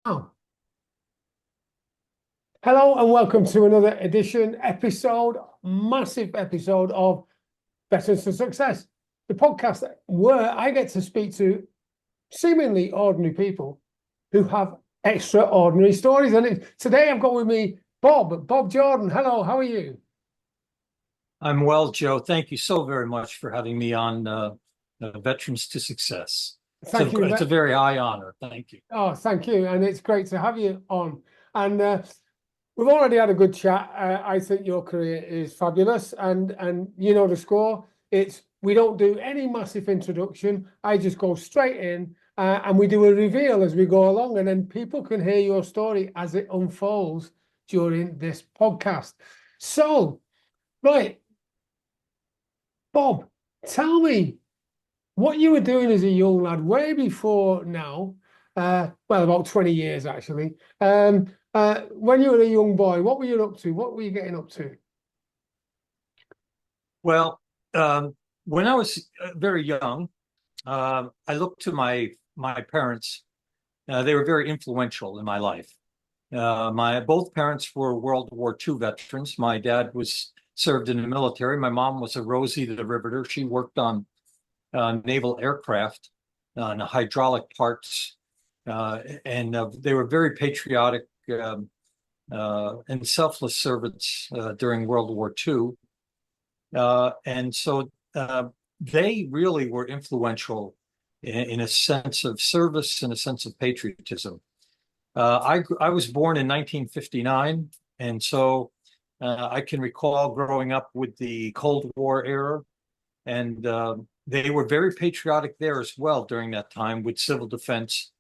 Oh, hello and welcome to another massive episode of Veterans for Success, the podcast where I get to speak to seemingly ordinary people who have extraordinary stories. And today I've got with me Bob Jordan. Hello, how are you? I'm well, Joe. Thank you so very much for having me on Veterans to Success. Thank you. It's a very high honor. Thank you. Oh, thank you. And it's great to have you on. And we've already had a good chat. I think your career is fabulous, and you know the score. It's we don't do any massive introduction. I just go straight in, and we do a reveal as we go along, and then people can hear your story as it unfolds during this podcast. So, right, Bob, tell me what you were doing as a young lad, way before now. Well, about 20 years actually. When you were a young boy, what were you up to? What were you getting up to? Well, when I was very young, I looked to my parents. They were very influential in my life. My both parents were World War II veterans. My dad was served in the military. My mom was a Rosie the Riveter. She worked on naval aircraft, on hydraulic parts, and they were very patriotic and selfless servants during World War II. And so they really were influential in a sense of service and a sense of patriotism. I was born in 1959, and so I can recall growing up with the Cold War era, and they were very patriotic there as well during that time with civil defense,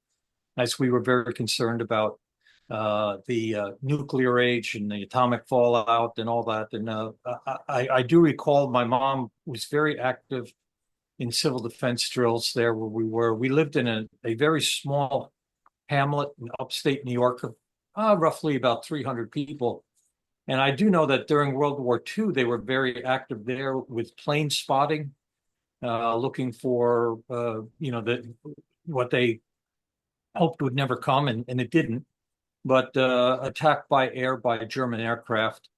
as we were very concerned about the nuclear age and the atomic fallout and all that. And I do recall my mom was very active in civil defense drills there where we were. We lived in a very small hamlet in upstate New York of roughly about 300 people. And I do know that during World War II, they were very active there with plane spotting, looking for, what they hoped would never come, and it didn't, but attack by air by German aircraft.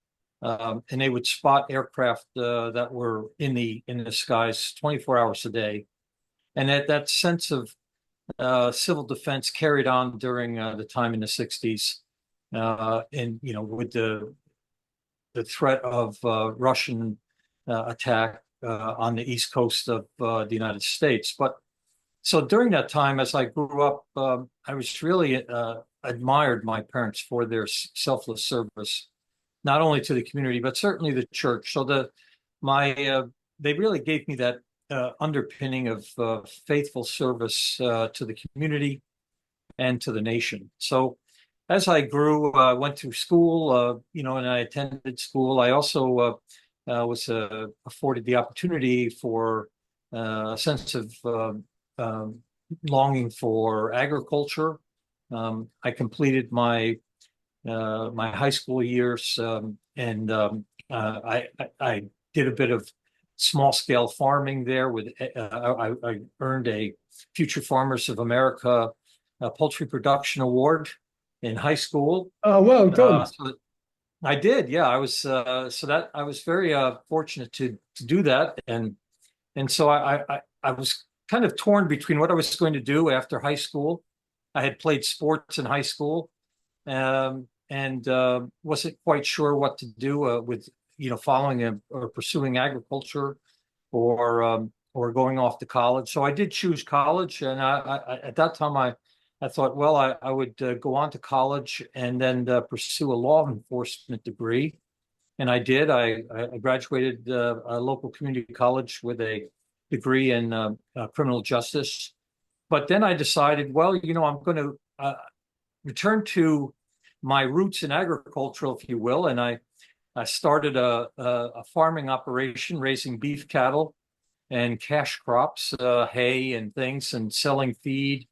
And they would spot aircraft that were in the skies 24 hours a day. And that sense of civil defense carried on during the time in the 60s. And, with the threat of Russian attack on the east coast of the United States. But so during that time, as I grew up, I was really admired my parents for their selfless service, not only to the community, but certainly the church. So they really gave me that underpinning of faithful service to the community and to the nation. So as I grew, I went through school, and I attended school. I also was afforded the opportunity for a sense of longing for agriculture. I completed my high school years, and I did a bit of small scale farming there. I earned a Future Farmers of America Poultry Production Award in high school. Oh, well done. So I did, yeah. I was very fortunate to do that, and so I was kind of torn between what I was going to do after high school. I had played sports in high school, and wasn't quite sure what to do with following or pursuing agriculture or going off to college. So I did choose college, and at that time I thought, well, I would go on to college and then pursue a law enforcement degree. And I did. I graduated a local community college with a degree in criminal justice. But then I decided, well, I'm going to return to my roots in agriculture, if you will. And I started a farming operation, raising beef cattle and cash crops, hay and things, and selling feed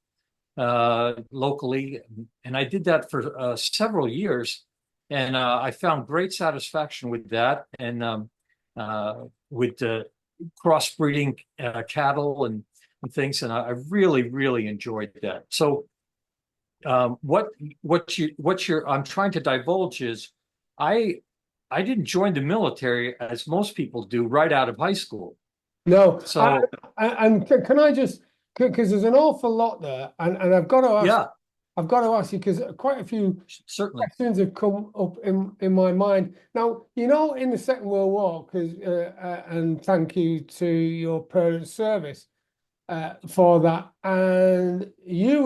locally. And I did that for several years. And I found great satisfaction with that, and with crossbreeding cattle and things. And I really, really enjoyed that. So what I'm trying to divulge is I I didn't join the military as most people do right out of high school. No, So and can I just, because there's an awful lot there, and yeah, I've got to ask you because quite a few certainly. questions have come up in my mind. Now, in the Second World War, because and thank you to your parents' service for that. And you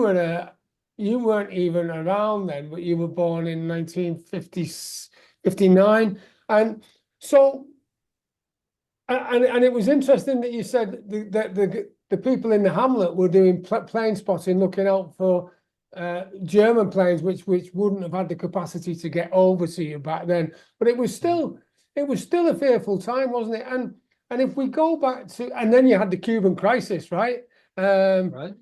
weren't even around then, but you were born in 1959, and so. And it was interesting that you said the people in the hamlet were doing plane spotting, looking out for German planes, which wouldn't have had the capacity to get over to you back then. But it was still a fearful time, wasn't it? And if we go back to, and then you had the Cuban crisis, right? Right.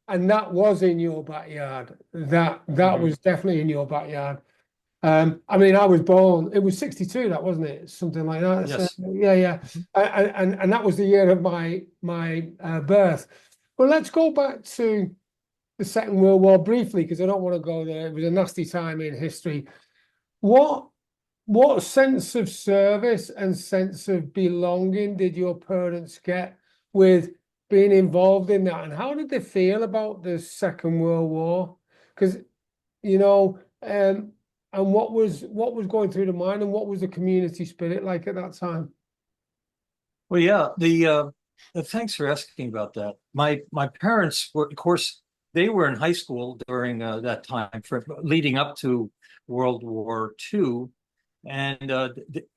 And that was in your backyard. That Mhm. was definitely in your backyard. I mean, I was born, it was 62, that wasn't it? Something like that. So, Yes. yeah, yeah. Mhm. And that was the year of my birth. But let's go back to the Second World War briefly, because I don't want to go there. It was a nasty time in history. What what sense of service and sense of belonging did your parents get with being involved in that? And how did they feel about the Second World War? Because you know, and what was going through the mind, and what was the community spirit like at that time? Well, yeah, the thanks for asking about that. My parents were, of course, they were in high school during that time for leading up to World War II, and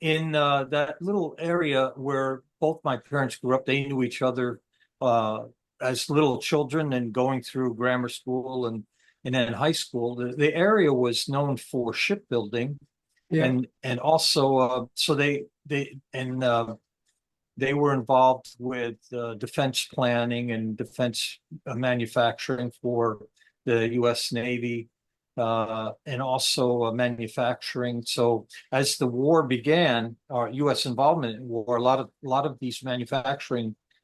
in that little area where both my parents grew up, they knew each other uh, as little children and going through grammar school and then high school. The area was known for shipbuilding Yeah, and also so they were involved with defense planning and defense manufacturing for the U.S. Navy and also manufacturing. So as the war began, our U.S. involvement in war, a lot of these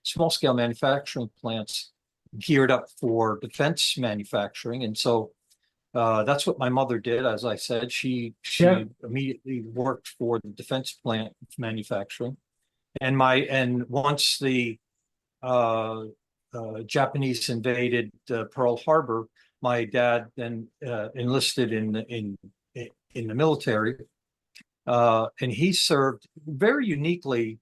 small scale manufacturing plants geared up for defense manufacturing, and so that's what my mother did. As I said, she yeah, she immediately worked for the defense plant manufacturing and once the uh, Japanese invaded Pearl Harbor, my dad then enlisted in the military, and he served very uniquely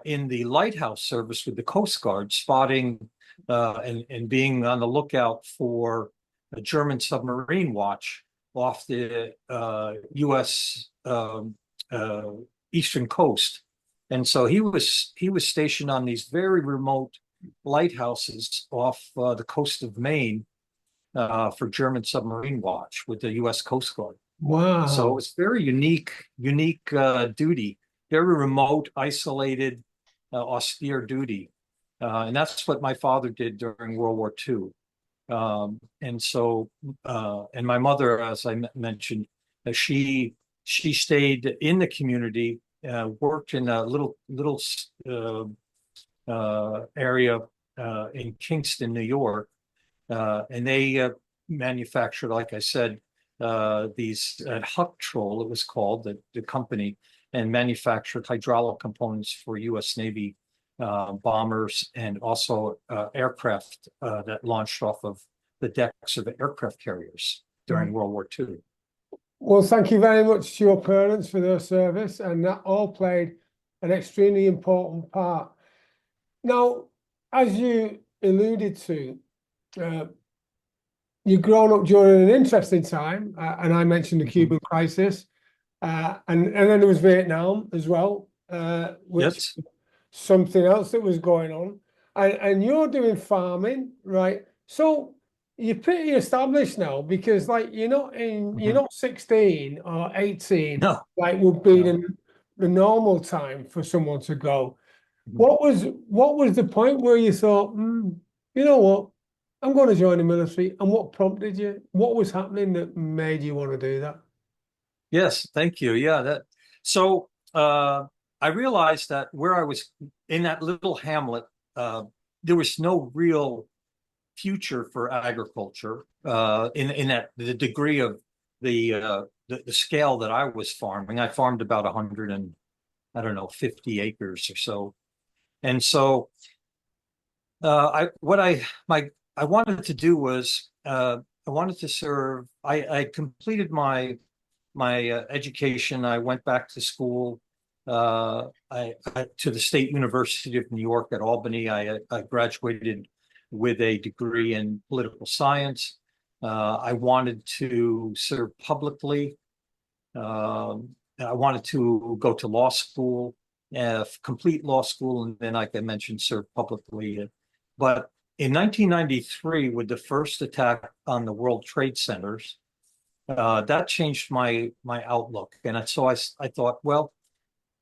in the lighthouse service with the Coast Guard, spotting and being on the lookout for a German submarine watch off the U.S. Eastern coast. And so he was stationed on these very remote lighthouses off the coast of Maine for German submarine watch with the U.S. Coast Guard. So wow. it's very unique duty, very remote, isolated, austere duty, and that's what my father did during World War II. And so, and my mother, as I mentioned, she stayed in the community, worked in a little area in Kingston, New York, and they manufactured, like I said, these Huck Troll, it was called, the company, and manufactured hydraulic components for U.S. Navy bombers and also aircraft that launched off of the decks of aircraft carriers during World War II. Well, thank you very much to your parents for their service, and that all played an extremely important part. Now, as you alluded to, uh, you've grown up during an interesting time, and I mentioned the Mhm. Cuban crisis, and then there was Vietnam as well, which Yes. something else that was going on, and you're doing farming, right? So you're pretty established now because like you're Mhm. not 16 or 18 No, like would be no. the normal time for someone to go. Mhm. What was the point where you thought, you know what, I'm going to join the military, and what prompted you? What was happening that made you want to do that? Yes, thank you. Yeah, that so I realized that where I was in that little hamlet, there was no real future for agriculture. in that the degree of the scale that I was farming. I farmed about 100 and I don't know 50 acres or so, and so I what I wanted to do was I wanted to serve. I completed my education. I went back to school. To the State University of New York at Albany. I graduated with a degree in political science. I wanted to serve publicly. I wanted to go to law school, complete law school, and then, like I mentioned, serve publicly. But in 1993, with the first attack on the World Trade Centers, that changed my outlook. And so I thought, well,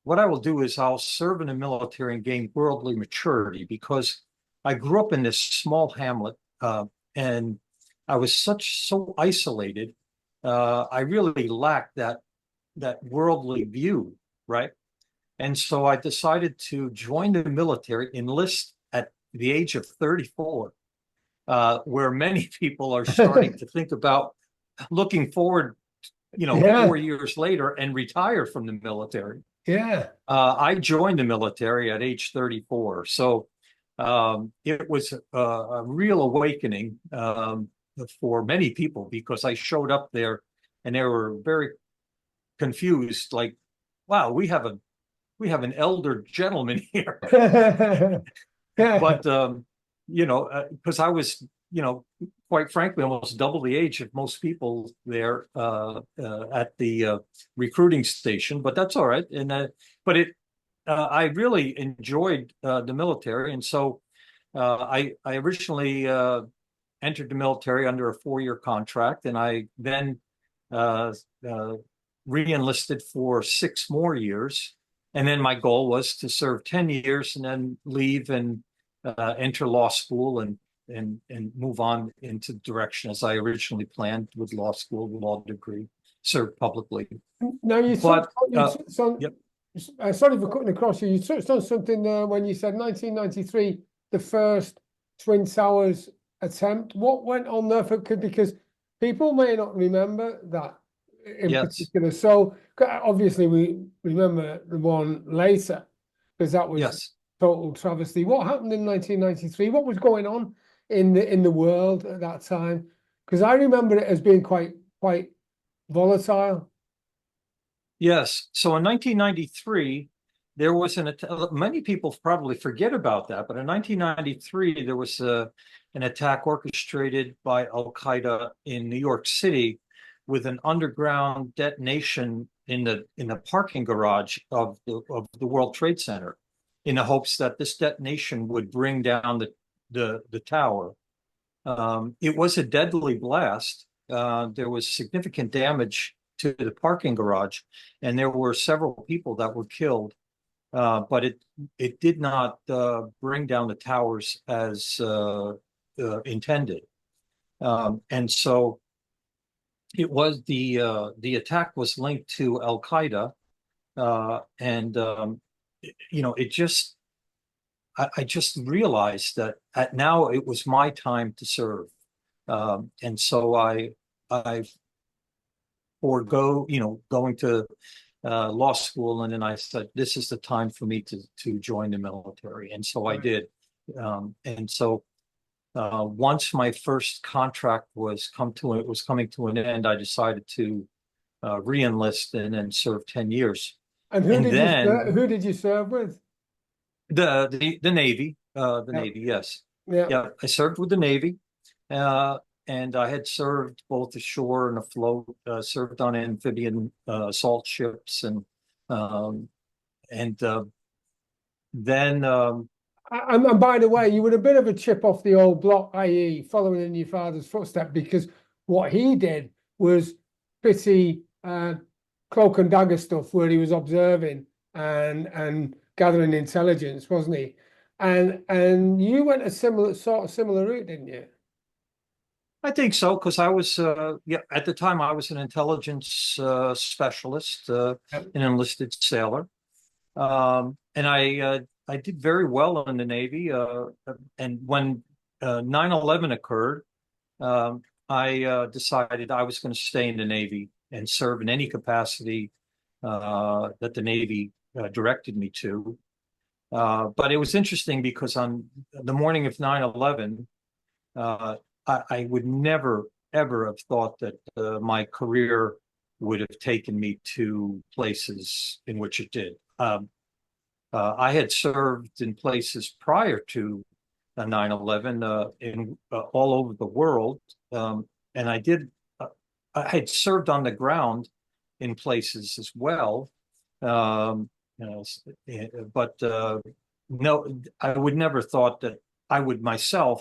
what I will do is I'll serve in the military and gain worldly maturity, because I grew up in this small hamlet, and I was so isolated. I really lacked that worldly view, right? And so I decided to join the military, enlist at the age of 34, where many people are starting to think about looking forward, Yeah, 4 years later and retire from the military. yeah. I joined the military at age 34. So it was a real awakening for many people, because I showed up there and they were very confused, like, wow, we have an elder gentleman here. Yeah. But because I was, quite frankly, almost double the age of most people there at the recruiting station. But that's all right. And I really enjoyed the military, and so I originally entered the military under a 4-year contract, and I then uh, uh, re-enlisted for 6 more years. And then my goal was to serve 10 years and then leave and enter law school and move on into the direction as I originally planned with law school, the law degree, serve publicly. Now But you touched on, yep, sorry for cutting across you. You touched on something there when you said 1993, the first Twin Towers attempt. What went on there because people may not remember that in yes, particular. So obviously we remember the one later because that was yes. total travesty. What happened in 1993? What was going on in the world at that time? Because I remember it as being quite volatile. Yes. So in 1993, there was many people probably forget about that, but in 1993, there was an attack orchestrated by Al Qaeda in New York City, with an underground detonation in the parking garage of the World Trade Center, in the hopes that this detonation would bring down the tower. It was a deadly blast. There was significant damage to the parking garage, and there were several people that were killed. But it did not bring down the towers as intended. And so the attack was linked to Al Qaeda, and it just I just realized that now it was my time to serve. And so I forego, going to law school, and then I said, this is the time for me to join the military. And so I did. And so once my first contract was coming to an end, I decided to re-enlist and then serve 10 years. And And then who did you serve with? the Navy, Yeah, yes. yeah. Yeah, I served with the Navy. And I had served both ashore and afloat, served on amphibian assault ships, um, and then And by the way, you were a bit of a chip off the old block, i.e., following in your father's footsteps, because what he did was pretty cloak and dagger stuff, where he was observing and gathering intelligence, wasn't he? And you went a similar route, didn't you? I think so, because I was at the time I was an intelligence specialist, Yep. an enlisted sailor, and I did very well in the Navy. And when 9/11 occurred, I decided I was going to stay in the Navy and serve in any capacity that the Navy directed me to. But it was interesting because on the morning of 9/11, I would never, ever have thought that my career would have taken me to places in which it did. I had served in places prior to 9/11 in all over the world, and I had served on the ground in places as well. You know, but no, I would never thought that I would myself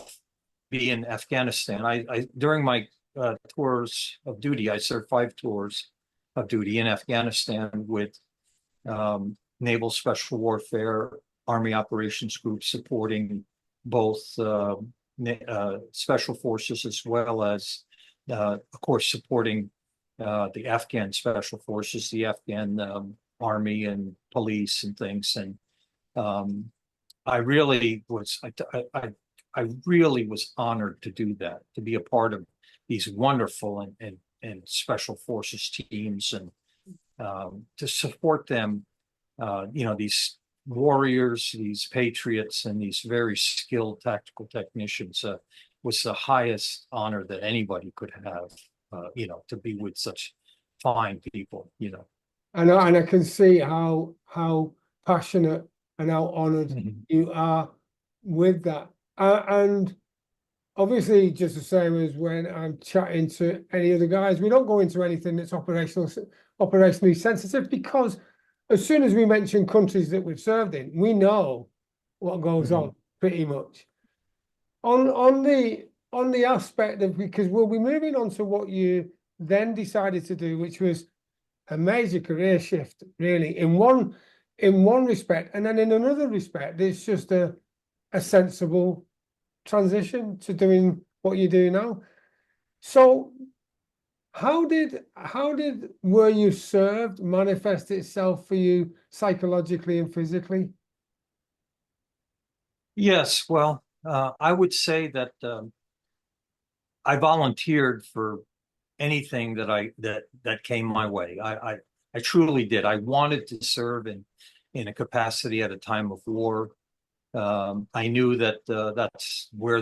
be in Afghanistan. I during my tours of duty, I served 5 tours of duty in Afghanistan with Naval Special Warfare, Army Operations Group supporting both special forces as well as, of course, supporting the Afghan special forces, the Afghan army and police and things. And I really was, I really was honored to do that, to be a part of these wonderful and special forces teams, and to support them, these warriors, these patriots, and these very skilled tactical technicians was the highest honor that anybody could have, to be with such fine people. And I can see how passionate and how honored you are with that. And obviously, just the same as when I'm chatting to any other guys, we don't go into anything that's operationally sensitive, because as soon as we mention countries that we've served in, we know what goes on pretty much. On the aspect of, because we'll be moving on to what you then decided to do, which was a major career shift, really, in one respect, and then in another respect, it's just a sensible transition to doing what you do now. So how did where you served manifest itself for you psychologically and physically? Yes, well, I would say that I volunteered for anything that came my way. I truly did. I wanted to serve in a capacity at a time of war. I knew that that's where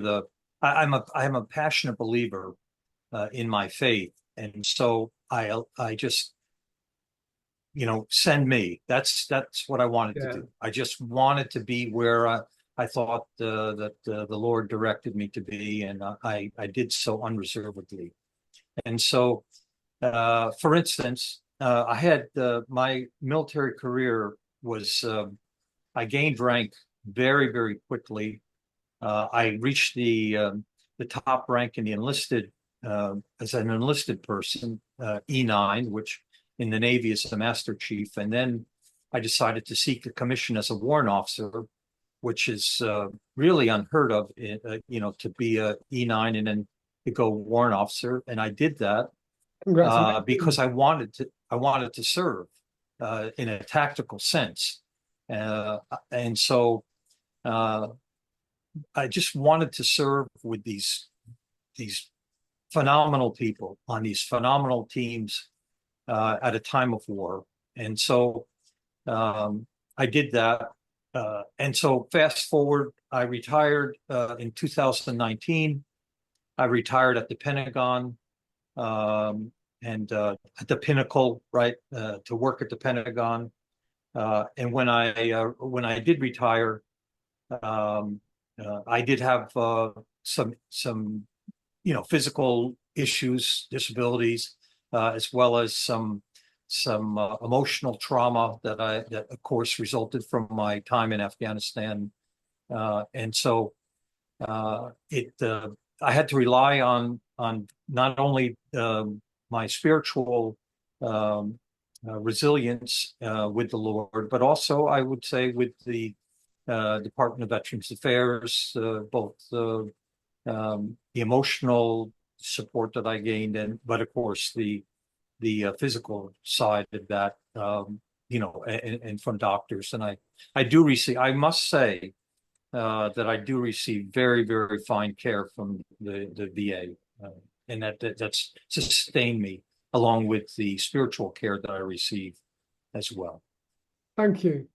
I'm a passionate believer in my faith, and so I just send me. That's what I wanted to do. I just wanted to be where I thought that the Lord directed me to be, and I did so unreservedly. And so, for instance, I had my military career was I gained rank very, very quickly. I reached the top rank in the enlisted as an enlisted person, E9, which in the Navy is a master chief, and then I decided to seek a commission as a warrant officer, which is really unheard of, to be a E9 and then to go warrant officer, and I did that because I wanted to serve in a tactical sense, and so I just wanted to serve with these phenomenal people on these phenomenal teams at a time of war, and so I did that. And so fast forward, I retired in 2019. I retired at the Pentagon and at the Pinnacle, right, to work at the Pentagon. And when I did retire, I did have some physical issues, disabilities, as well as some emotional trauma that of course resulted from my time in Afghanistan, and so I had to rely on not only my spiritual resilience with the Lord, but also I would say with the Department of Veterans Affairs, both the emotional support that I gained, but of course the physical side of that, and from doctors. And I must say that I do receive very, very fine care from the VA. and that's sustained me along with the spiritual care that I receive as well. Thank you.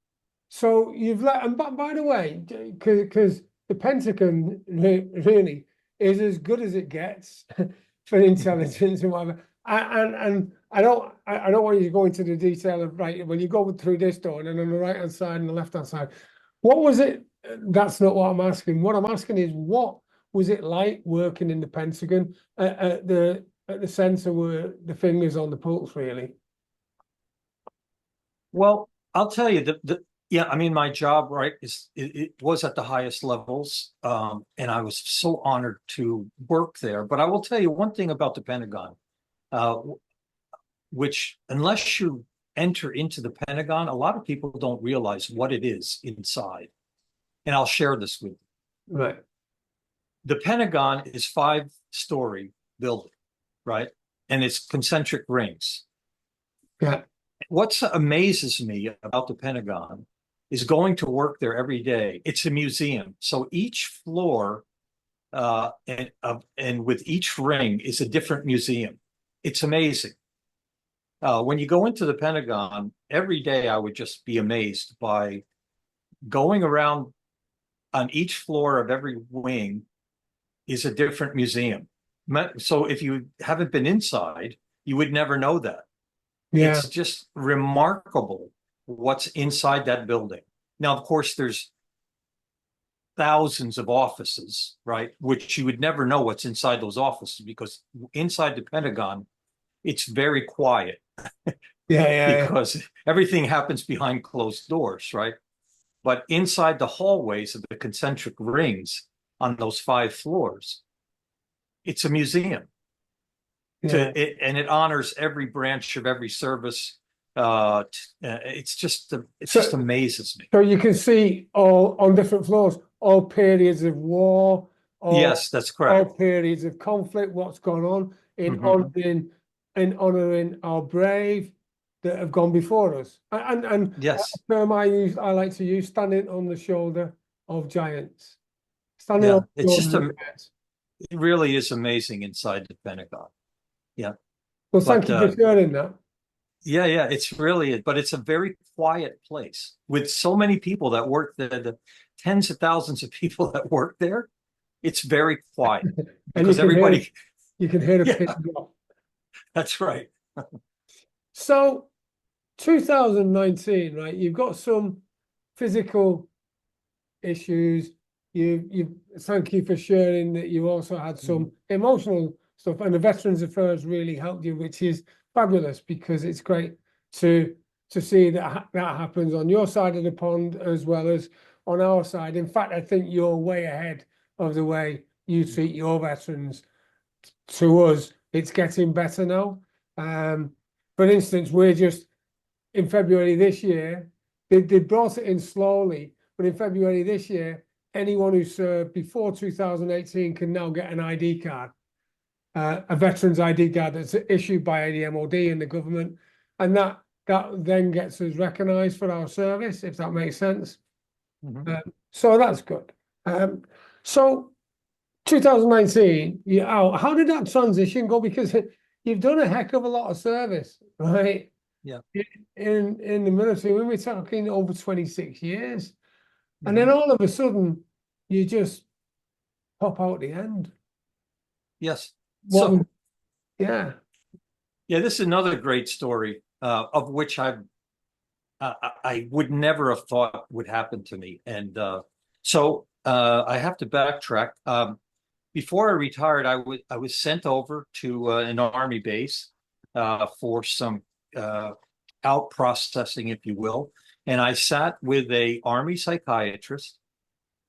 So you've let, and by the way, because the Pentagon really is as good as it gets for intelligence and whatever. And I don't want you to go into the detail of, right, when you go through this door and then on the right hand side and the left hand side, what was it? That's not what I'm asking. What I'm asking is, what was it like working in the Pentagon at the center where the finger's on the pulse, really? Well, I'll tell you yeah, I mean, my job, right, it was at the highest levels, and I was so honored to work there. But I will tell you one thing about the Pentagon, uh, which unless you enter into the Pentagon, a lot of people don't realize what it is inside. And I'll share this with you. Right. The Pentagon is 5-story building, right? And it's concentric rings. Yeah. What amazes me about the Pentagon is going to work there every day. It's a museum. So each floor and with each ring is a different museum. It's amazing. When you go into the Pentagon, every day I would just be amazed by going around on each floor of every wing is a different museum. So if you haven't been inside, you would never know that. Yeah. It's just remarkable what's inside that building. Now, of course, there's thousands of offices, right? Which you would never know what's inside those offices, because inside the Pentagon, it's very quiet. Yeah. Because everything happens behind closed doors, right? But inside the hallways of the concentric rings on those 5 floors, it's a museum. Yeah. And it honors every branch of every service. It just amazes me. So you can see all on different floors, all periods of war, Yes, that's all correct. periods of conflict, what's gone on in Mhm. honoring our brave that have gone before us. And Yes. a term I like to use, standing on the shoulder of giants. Standing Yeah, on the shoulder of giants. it really is amazing inside the Pentagon. Yeah. Well, thank But you for sharing that. yeah, it's really, but it's a very quiet place with so many people that work there, the tens of thousands of people that work there. It's very quiet And because everybody, you can hear the pin yeah, drop. that's right. So 2019, right? You've got some physical issues. You thank you for sharing that you also had some emotional stuff, and the Veterans Affairs really helped you, which is fabulous, because it's great to see that that happens on your side of the pond as well as on our side. In fact, I think you're way ahead of the way you treat your veterans. To us, it's getting better now. For instance, we're just in February this year, they brought it in slowly, but in February this year, anyone who served before 2018 can now get an ID card, a veteran's ID card that's issued by the MOD and the government, and that then gets us recognised for our service, if that makes sense. So that's good. So 2019, how did that transition go? Because you've done a heck of a lot of service, right? Yeah. In the military, when we're talking over 26 years, and then all of a sudden you just pop out the end. Yes. What? Yeah. Yeah, this is another great story of which I would never have thought would happen to me. And so I have to backtrack. Before I retired, I was sent over to an Army base for some out processing, if you will. And I sat with a Army psychiatrist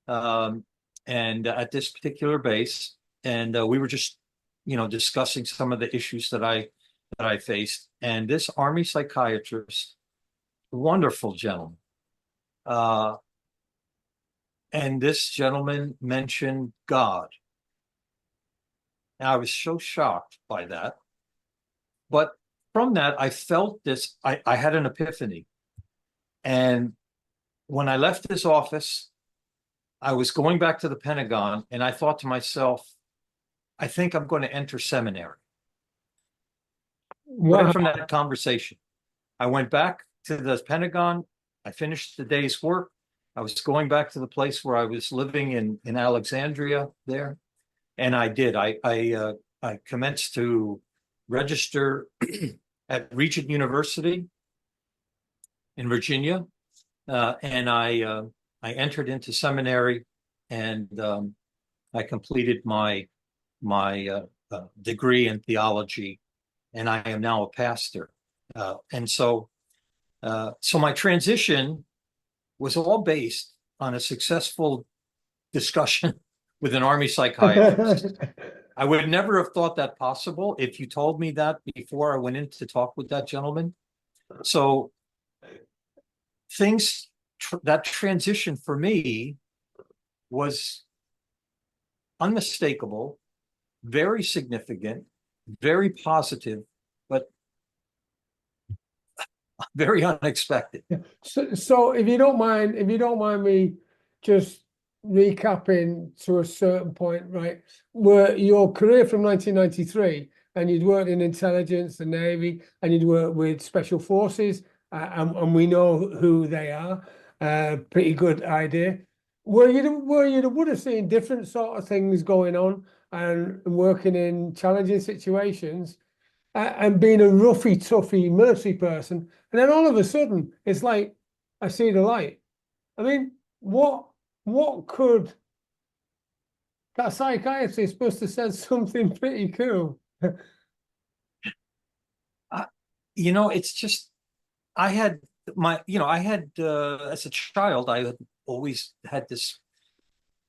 and at this particular base, and we were just, discussing some of the issues that I faced. And this Army psychiatrist, wonderful gentleman, and this gentleman mentioned God. And I was so shocked by that. But from that, I felt this, I had an epiphany. And when I left this office, I was going back to the Pentagon, and I thought to myself, I think I'm going to enter seminary. What? Right from that conversation, I went back to the Pentagon. I finished the day's work. I was going back to the place where I was living in Alexandria there, and I did. I commenced to register at Regent University in Virginia, and I entered into seminary, and I completed my degree in theology, and I am now a pastor. And so my transition was all based on a successful discussion with an Army psychiatrist. I would never have thought that possible if you told me that before I went in to talk with that gentleman. So that transition for me was unmistakable, very significant, very positive, but very unexpected. So if you don't mind me just recapping to a certain point, right? Where your career from 1993, and you'd worked in intelligence, the Navy, and you'd worked with special forces, and we know who they are. Pretty good idea. Were you would have seen different sort of things going on and working in challenging situations, and being a roughy, toughy military person, and then all of a sudden it's like I see the light. I mean, what could that psychiatrist must have said something pretty cool? It's just I had as a child, I had always had this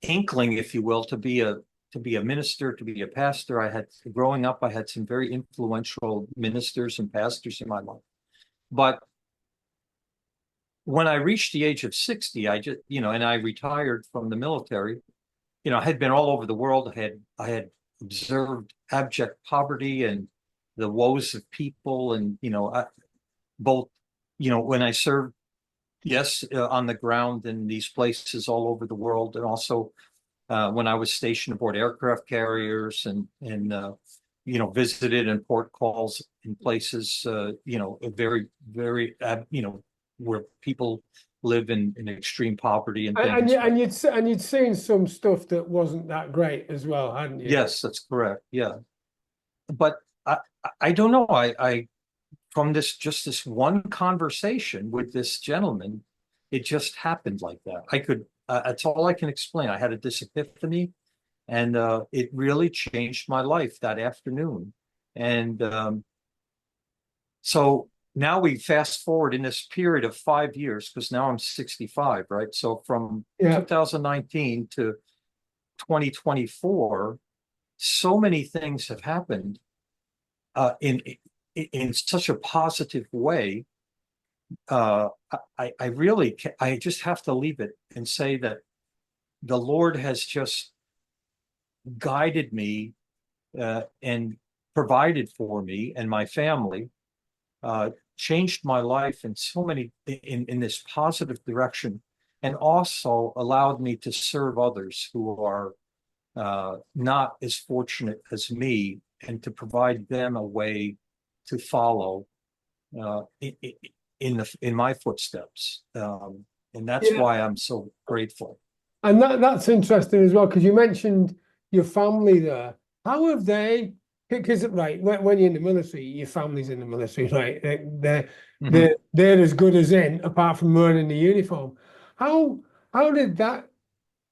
inkling, if you will, to be a minister, to be a pastor. Growing up, I had some very influential ministers and pastors in my life. But when I reached the age of 60, and I retired from the military, I had been all over the world. I had observed abject poverty and the woes of people, and both, when I served, yes, on the ground in these places all over the world, and also when I was stationed aboard aircraft carriers and visited in port calls in places, very, very, where people live in extreme poverty and things. And you'd seen some stuff that wasn't that great as well, hadn't you? Yes, that's correct. Yeah, but I don't know. I from this one conversation with this gentleman, it just happened like that. That's all I can explain. I had this epiphany, and it really changed my life that afternoon. And so now we fast forward in this period of 5 years, because now I'm 65, right? So from 2019 to 2024, so many things have happened in such a positive way. I just have to leave it and say that the Lord has just guided me and provided for me and my family, changed my life in so many in this positive direction, and also allowed me to serve others who are not as fortunate as me, and to provide them a way to follow in my footsteps, and that's why I'm so grateful. And that's interesting as well, because you mentioned your family there. How have they? Because right, when you're in the military, your family's in the military, right? They're as good as in, apart from wearing the uniform. How how did that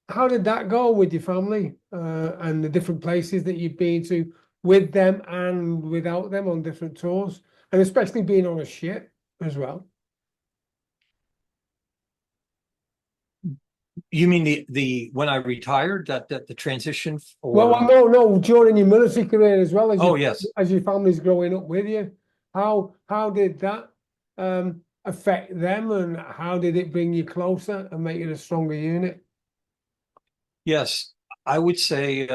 how did that go with your family, and the different places that you've been to with them and without them on different tours, and especially being on a ship as well? You mean the when I retired, that the transition, Well, or no, during your military career as well as yes, as your family's growing up with you. How did that affect them, and how did it bring you closer and make it a stronger unit? yes, I would say,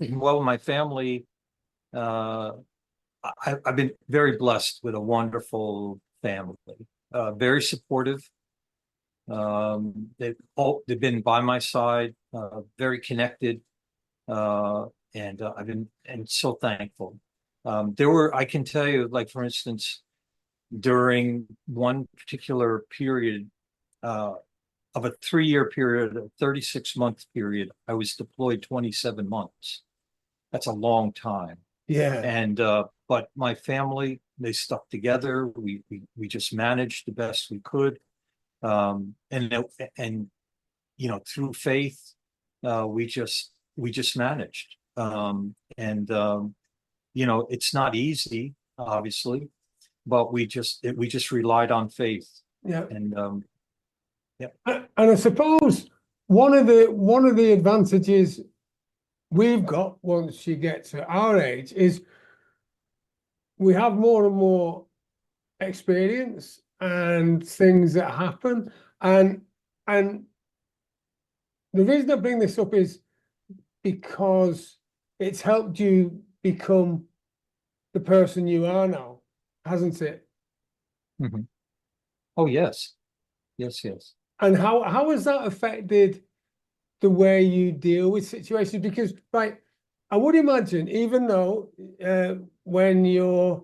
well, my family, uh, I've been very blessed with a wonderful family, very supportive. They've been by my side, very connected. and I've been so thankful. I can tell you, like for instance, during one particular period of a 3-year period, a 36-month period, I was deployed 27 months. That's a long time. Yeah. And but my family, they stuck together. We just managed the best we could. And through faith, we just managed. It's not easy, obviously, but we just relied on faith. Yeah. And yeah. And I suppose one of the advantages we've got once you get to our age is we have more and more experience and things that happen. And the reason I bring this up is because it's helped you become the person you are now, hasn't it? Mm-hmm. Oh, yes. Yes. And how has that affected the way you deal with situations? Because, right, I would imagine, even though when you're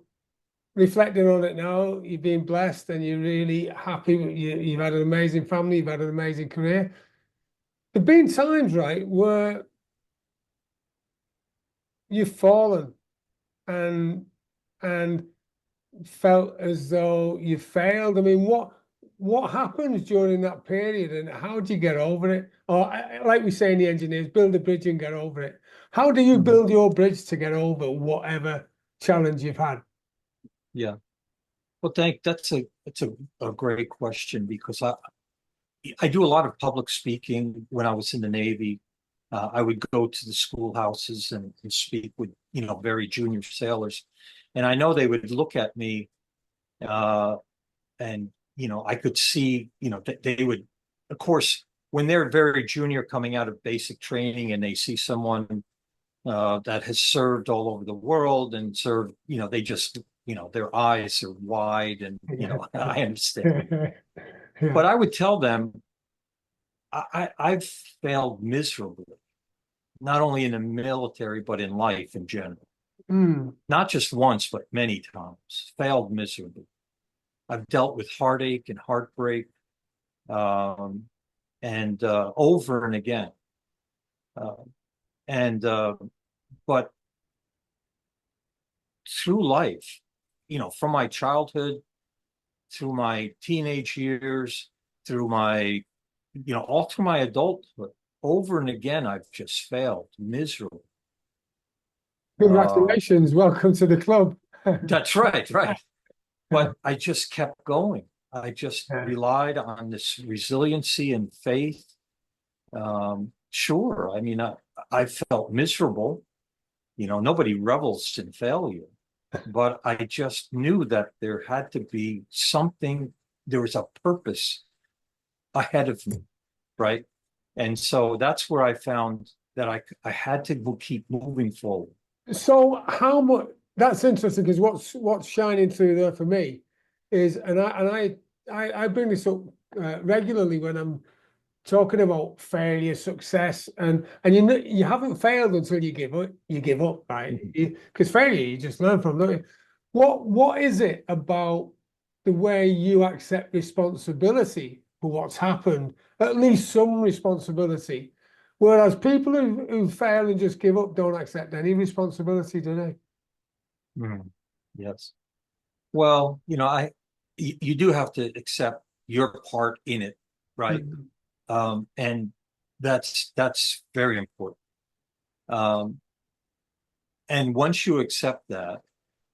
reflecting on it now, you've been blessed and you're really happy, you've had an amazing family, you've had an amazing career. There've been times, right, where you've fallen and felt as though you failed. I mean, what happens during that period, and how do you get over it? Or, like we say in the engineers, build a bridge and get over it. How do you build your bridge to get over whatever challenge you've had? Yeah. Well, that's a great question, because I do a lot of public speaking. When I was in the Navy, I would go to the schoolhouses and speak with very junior sailors, and I know they would look at me, and I could see that they would, of course, when they're very junior coming out of basic training and they see someone that has served all over the world and served, they just their eyes are wide, and I understand. Yeah. But I would tell them, I've failed miserably, not only in the military, but in life in general. Not just once, but many times. Failed miserably. I've dealt with heartache and heartbreak, and over and again. But through life, from my childhood, through my teenage years, through my, all through my adulthood, over and again, I've just failed miserably. Congratulations, welcome to the club. That's right. But I just kept going. I just relied on this resiliency and faith. Sure, I mean, I felt miserable. Nobody revels in failure. But I just knew that there had to be something, there was a purpose ahead of me, right? And so that's where I found that I had to keep moving forward. So how much, that's interesting, because what's shining through there for me is, and I bring this up regularly when I'm talking about failure, success, and you haven't failed until you give up, right? Because failure you just learn from, don't you? What is it about the way you accept responsibility for what's happened, at least some responsibility, whereas people who fail and just give up don't accept any responsibility, do they? Yes. Well, you do have to accept your part in it, right? And that's very important. And once you accept that,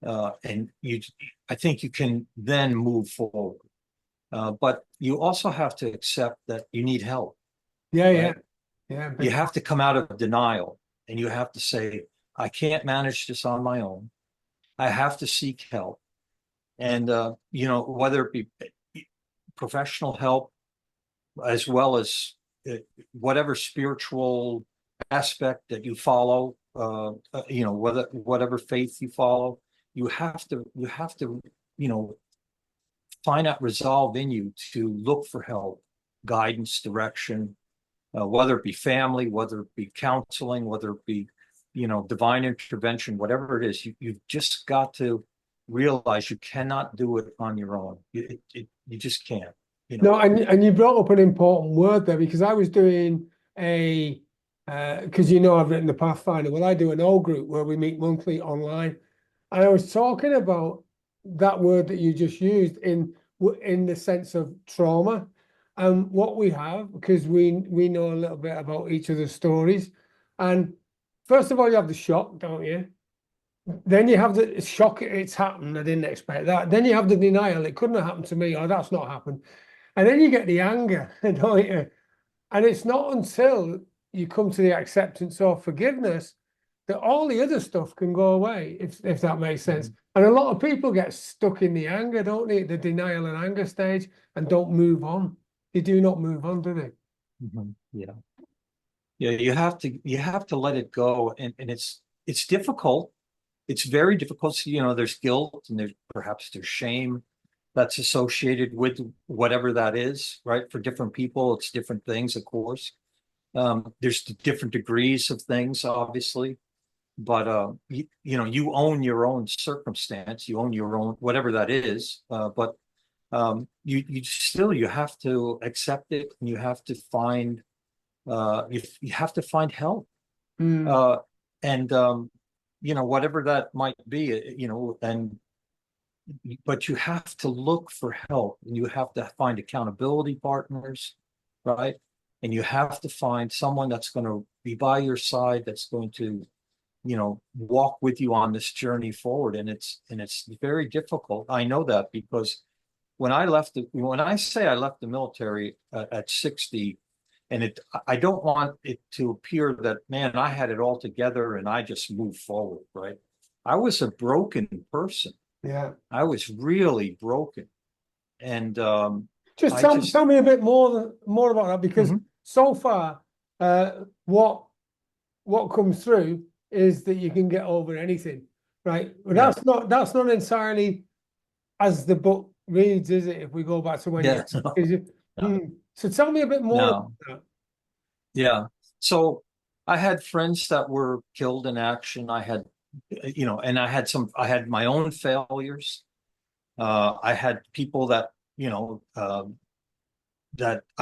I think you can then move forward. But you also have to accept that you need help. Yeah. You have to come out of denial, and you have to say, I can't manage this on my own. I have to seek help. And, whether it be professional help, as well as whatever spiritual aspect that you follow, whatever faith you follow, you have to find that resolve in you to look for help, guidance, direction, whether it be family, whether it be counseling, whether it be divine intervention, whatever it is, you've just got to realize you cannot do it on your own. You just can't. No, and you brought up an important word there, because I was doing because I've written the Pathfinder. Well, I do an old group where we meet monthly online, and I was talking about that word that you just used in the sense of trauma and what we have, because we know a little bit about each other's stories. And first of all, you have the shock, don't you? Then you have the shock, it's happened, I didn't expect that. Then you have the denial, it couldn't have happened to me, or that's not happened. And then you get the anger, don't you? And it's not until you come to the acceptance or forgiveness that all the other stuff can go away, if that makes sense. And a lot of people get stuck in the anger, don't they? The denial and anger stage, and don't move on. They do not move on, do they? Yeah. Yeah, you have to let it go. And it's difficult. It's very difficult. So, there's guilt, and perhaps there's shame that's associated with whatever that is, right? For different people, it's different things, of course. There's different degrees of things, obviously, but you own your own circumstance, you own your own whatever that is. But you have to accept it, and you have to find you have to find help, and whatever that might be, but you have to look for help, and you have to find accountability partners, right? And you have to find someone that's going to be by your side, that's going to, walk with you on this journey forward. And it's very difficult. I know that, because when I say I left the military at 60, and I don't want it to appear that, man, I had it all together and I just moved forward, right? I was a broken person. Yeah. I was really broken. And tell me a bit more about that, because so far, what comes through is that you can get over anything, right? But that's not entirely as the book reads, is it? If we go back to when so tell me a bit more about that. Yeah. So I had friends that were killed in action. I had, and I had my own failures. I had people that, that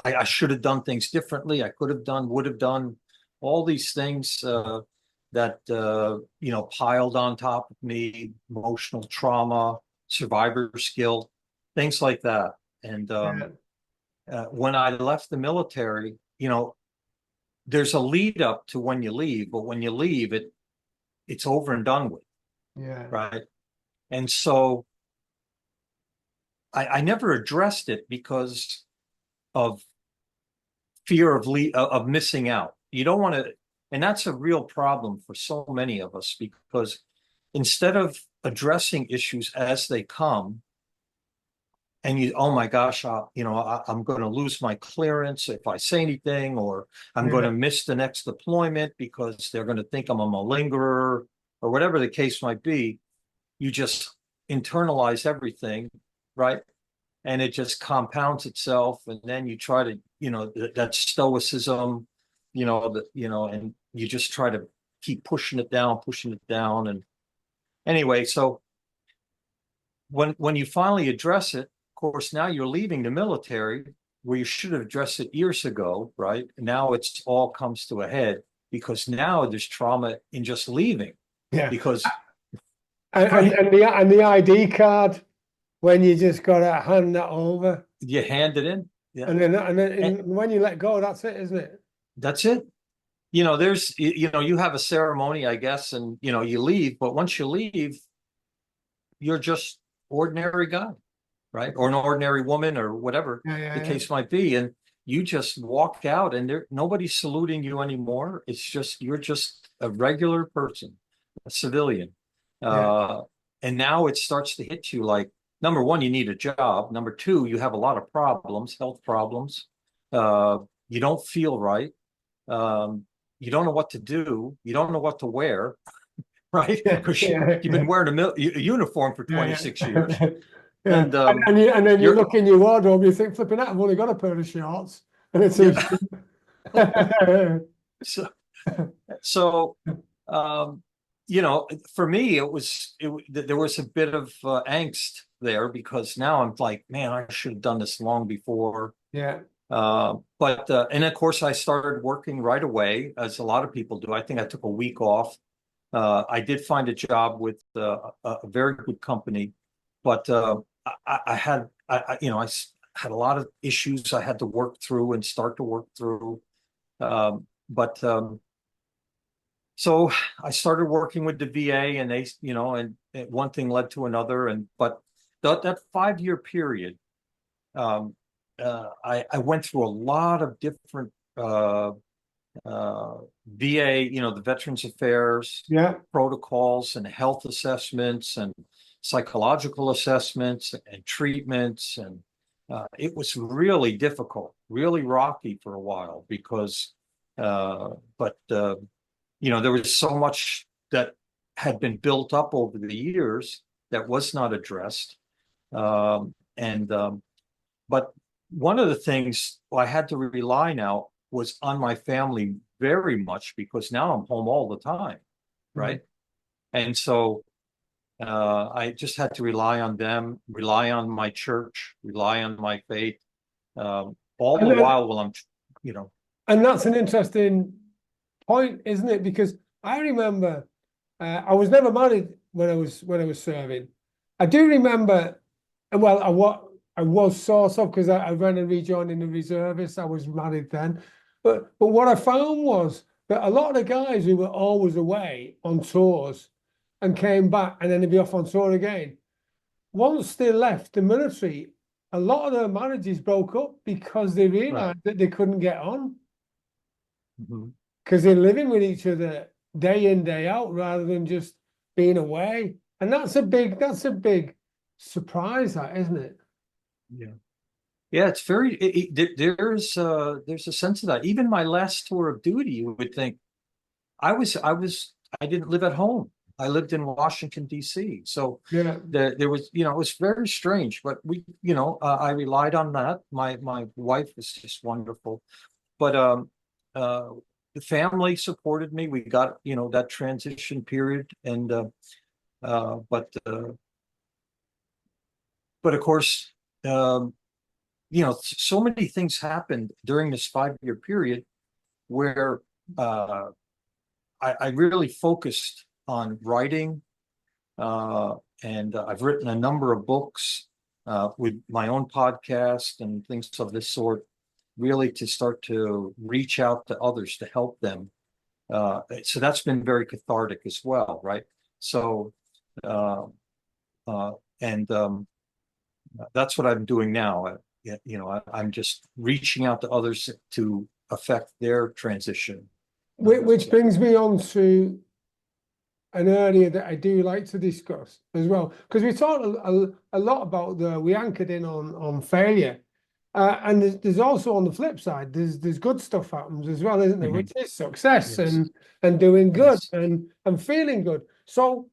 I should have done things differently. I could have done, would have done all these things that, piled on top of me: emotional trauma, survivor's guilt, things like that. And when I left the military, there's a lead up to when you leave, but when you leave, it's over and done with. Yeah. Right. And so I never addressed it because of fear of missing out. You don't want to, and that's a real problem for so many of us, because instead of addressing issues as they come, and oh my gosh, I'm going to lose my clearance if I say anything, or I'm going to miss the next deployment because they're going to think I'm a malingerer, or whatever the case might be. You just internalize everything, right? And it just compounds itself, and then you try to, that stoicism, and you just try to keep pushing it down. And anyway, so when you finally address it, of course, now you're leaving the military where you should have addressed it years ago, right? Now it's all comes to a head, because now there's trauma in just leaving. Yeah. Because and the ID card, when you just gotta hand that over. You hand it in. Yeah. And then when you let go, that's it, isn't it? That's it. There's you have a ceremony, I guess, and you leave, but once you leave, you're just ordinary guy, right? Or an ordinary woman, or whatever the case might be. And you just walk out, and nobody's saluting you anymore. It's just, you're just a regular person, a civilian. And now it starts to hit you like, number one, you need a job. Number two, you have a lot of problems, health problems. You don't feel right. You don't know what to do. You don't know what to wear, right? Because you've been wearing a uniform for 26 years. And then you look in your wardrobe, you think, flipping out, I've only got a pair of shorts. And it's so um, for me, there was a bit of angst there because now I'm like, man, I should have done this long before. Yeah. And of course, I started working right away, as a lot of people do. I think I took a week off. I did find a job with a very good company, but I had, had a lot of issues I had to work through and start to work through. But So I started working with the VA, and and one thing led to another, but that 5 year period, I went through a lot of different VA, the Veterans Affairs Yeah. protocols and health assessments and psychological assessments and treatments, and it was really difficult, really rocky for a while because, but there was so much that had been built up over the years that was not addressed. And But one of the things I had to rely now was on my family very much because now I'm home all the time, right? And so I just had to rely on them, rely on my church, rely on my faith, all And the then, while I'm, you know, and that's an interesting point, isn't it? Because I remember I was never married when I was serving. I do remember, well, I was sort of because I ran and rejoined in the reservists. I was married then, but what I found was that a lot of the guys who were always away on tours and came back and then they'd be off on tour again. Once they left the military, a lot of their marriages broke up because they right. realized that they couldn't get on Mhm. because they're living with each other day in, day out, rather than just being away. And that's a big surprise, that, isn't it? Yeah. Yeah, it's very there's a sense of that. Even my last tour of duty, you would think I didn't live at home. I lived in Washington, D.C. So Yeah. there was, it was very strange, but I relied on that. My wife was just wonderful, but uh, the family supported me. We got, that transition period, and uh, but uh, but of course, um, so many things happened during this 5 year period where uh, I really focused on writing, uh, and I've written a number of books with my own podcast and things of this sort, really to start to reach out to others to help them. So that's been very cathartic as well, right? So, uh, uh, and that's what I'm doing now. I'm just reaching out to others to affect their transition. Which brings me on to an area that I do like to discuss as well, because we talked a lot about we anchored in on failure, and there's also on the flip side, there's good stuff happens as well, isn't there? Mhm. Which is success Yes. and doing good Yes. and feeling good. So,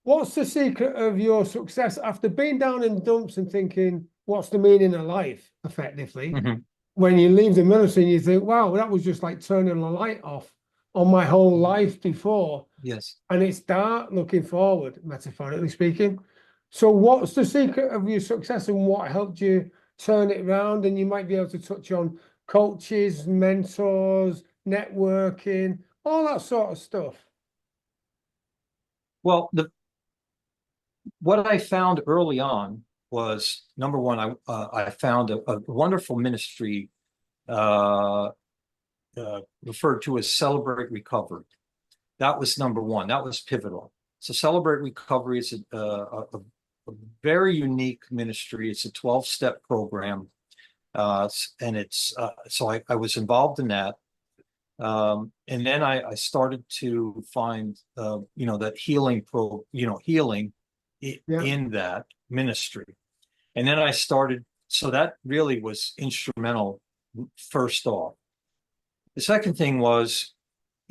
what's the secret of your success after being down in the dumps and thinking, what's the meaning of life, effectively? Mhm. When you leave the military and you think, wow, that was just like turning a light off on my whole life before. Yes. And it's dark looking forward, metaphorically speaking. So, what's the secret of your success and what helped you turn it around? And you might be able to touch on coaches, mentors, networking, all that sort of stuff. Well, what I found early on was, number one, I found a wonderful ministry uh, referred to as Celebrate Recovery. That was number one. That was pivotal. So Celebrate Recovery is a very unique ministry. It's a 12-step program. And so I was involved in that. And then I started to find, that healing Yeah. in that ministry. And then so that really was instrumental first off. The second thing was,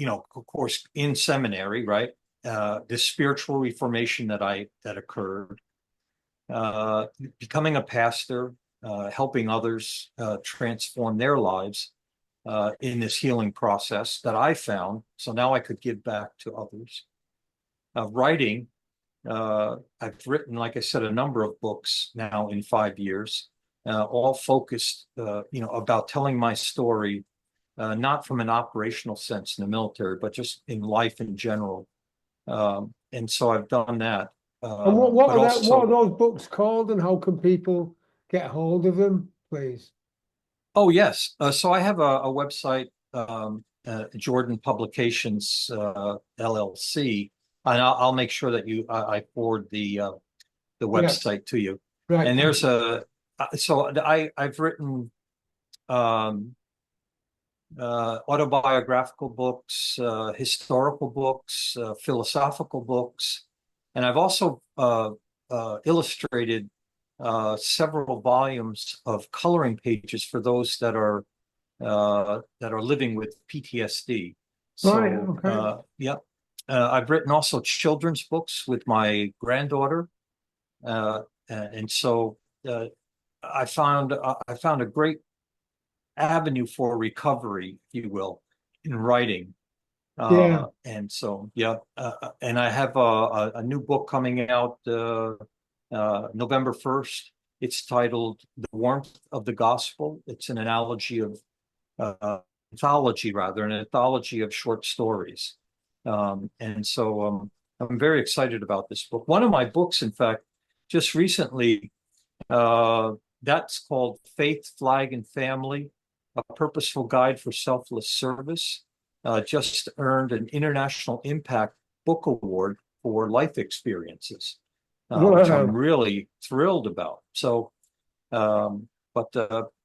of course, in seminary, right? The spiritual reformation that occurred, becoming a pastor, helping others transform their lives. in this healing process that I found. So now I could give back to others. Writing, I've written, like I said, a number of books now in 5 years, all focused, about telling my story, not from an operational sense in the military, but just in life in general. And so I've done that. And what But are that? What are also, those books called, and how can people get hold of them, please? oh yes, so I have a website, Jordan Publications LLC, and I'll make sure that I forward the Yeah, website to you. right. And there's I've written um, autobiographical books, historical books, philosophical books, and I've also illustrated several volumes of coloring pages for those that are living with PTSD. Right, So, okay. yeah, I've written also children's books with my granddaughter, and so I found a great avenue for recovery, if you will, in writing. Yeah, And so, yeah, and I have a new book coming out November 1st. It's titled "The Warmth of the Gospel." It's an analogy of anthology, rather, an anthology of short stories. And so I'm very excited about this book. One of my books, in fact, just recently, uh, that's called Faith, Flag, and Family, A Purposeful Guide for Selfless Service, just earned an International Impact Book Award for life experiences, which I'm wow. really thrilled about. So, but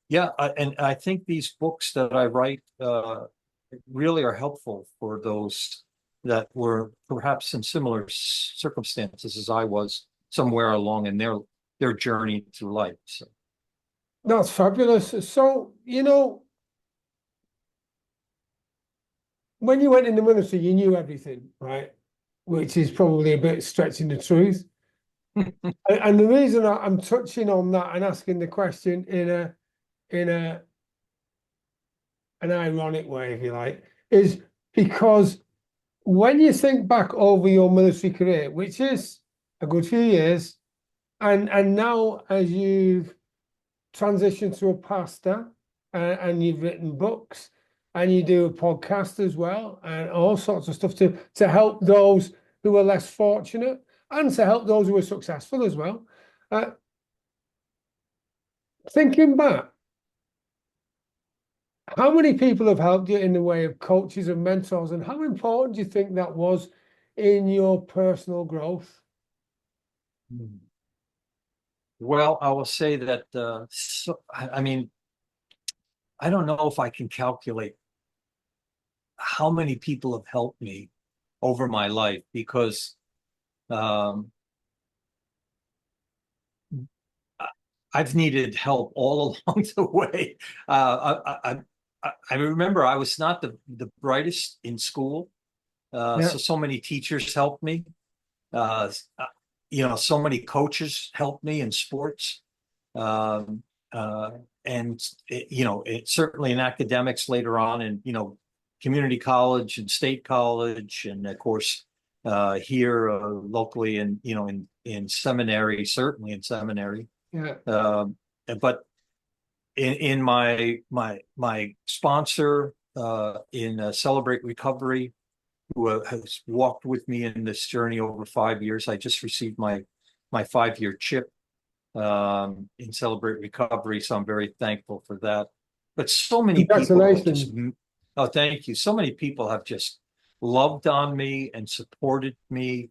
yeah, and I think these books that I write really are helpful for those that were perhaps in similar circumstances as I was somewhere along in their journey through life. So, That's fabulous. So, when you went in the military, you knew everything, right? Which is probably a bit stretching the truth. And the reason I'm touching on that and asking the question in an ironic way, if you like, is because when you think back over your military career, which is a good few years, and now as you've transitioned to a pastor and you've written books and you do a podcast as well and all sorts of stuff to help those who are less fortunate and to help those who are successful as well. Thinking back, how many people have helped you in the way of coaches and mentors, and how important do you think that was in your personal growth? well, I will say that, I mean, I don't know if I can calculate how many people have helped me over my life because um, I've needed help all along the way. I remember I was not the brightest in school, Yeah, so many teachers helped me. Uh, so many coaches helped me in sports, um, uh, and it certainly in academics later on, and community college and state college, and of course here locally, and in seminary, certainly in seminary. yeah. Um, but in my sponsor in Celebrate Recovery, who has walked with me in this journey over 5 years. I just received my 5-year chip in Celebrate Recovery, so I'm very thankful for that. But so many people have just, Congratulations. oh, thank you. So many people have just loved on me and supported me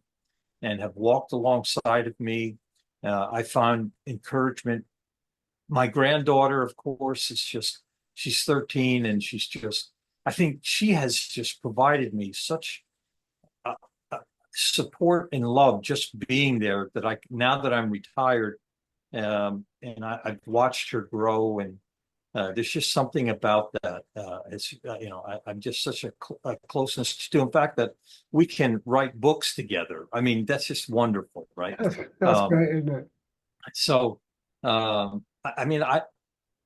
and have walked alongside of me. I found encouragement. My granddaughter, of course, she's 13, and I think she has just provided me such uh, uh, support and love just being there, that now that I'm retired, and I've watched her grow, and there's just something about that. I'm just such a closeness to, in fact, that we can write books together. I mean, that's just wonderful, right? That's Um, great, isn't it? so, I mean,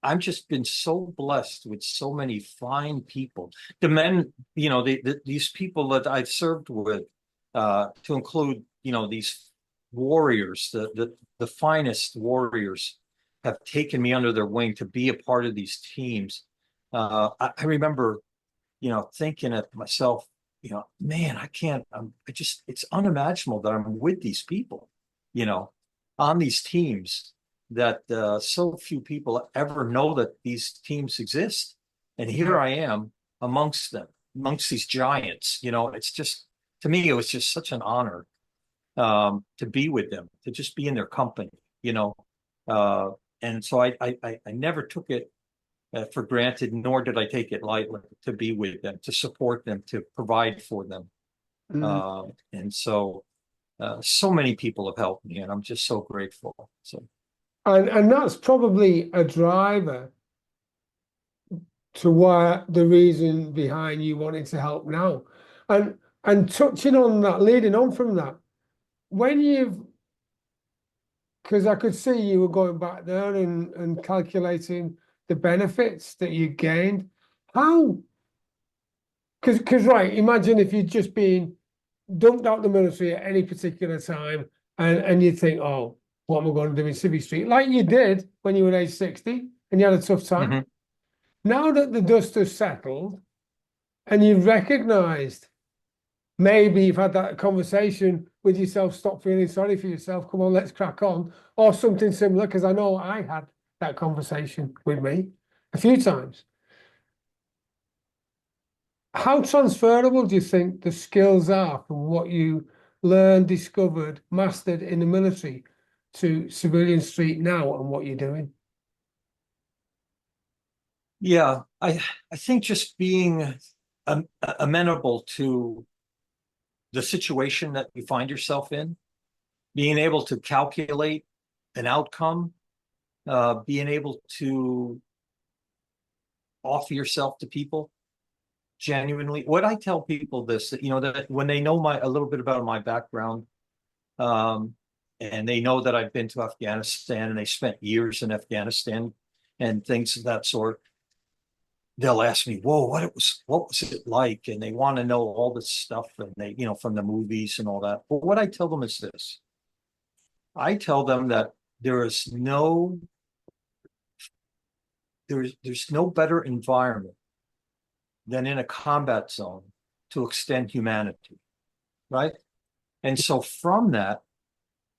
I've just been so blessed with so many fine people. The men, these people that I've served with, to include, these warriors, the finest warriors have taken me under their wing to be a part of these teams. I remember, thinking of myself, man, I can't, it's unimaginable that I'm with these people, you know, on these teams that so few people ever know that these teams exist. And here I am amongst them, amongst these giants. It's just, to me, it was just such an honor to be with them, to just be in their company, you know. And so I never took it for granted, nor did I take it lightly to be with them, to support them, to provide for them. And so so many people have helped me, and I'm just so grateful. So, and that's probably a driver to why the reason behind you wanting to help now. And touching on that, leading on from that, when you've, because I could see you were going back there and calculating the benefits that you gained. How? Because right, imagine if you'd just been dumped out the military at any particular time, and you'd think, oh, what am I going to do in Civvy Street? Like you did when you were age 60 and you had a tough time. Now that the dust has settled and you've recognized, maybe you've had that conversation with yourself, stop feeling sorry for yourself, come on, let's crack on, or something similar, because I know I had that conversation with me a few times. How transferable do you think the skills are from what you learned, discovered, mastered in the military to civilian street now and what you're doing? Yeah, I think just being amenable to the situation that you find yourself in, being able to calculate an outcome, being able to offer yourself to people genuinely. What I tell people this, that that when they know a little bit about my background, and they know that I've been to Afghanistan and they spent years in Afghanistan and things of that sort, they'll ask me, whoa, what was it like? And they want to know all this stuff, and they, from the movies and all that. But what I tell them is this. I tell them that there's no better environment than in a combat zone to extend humanity, right? And so from that,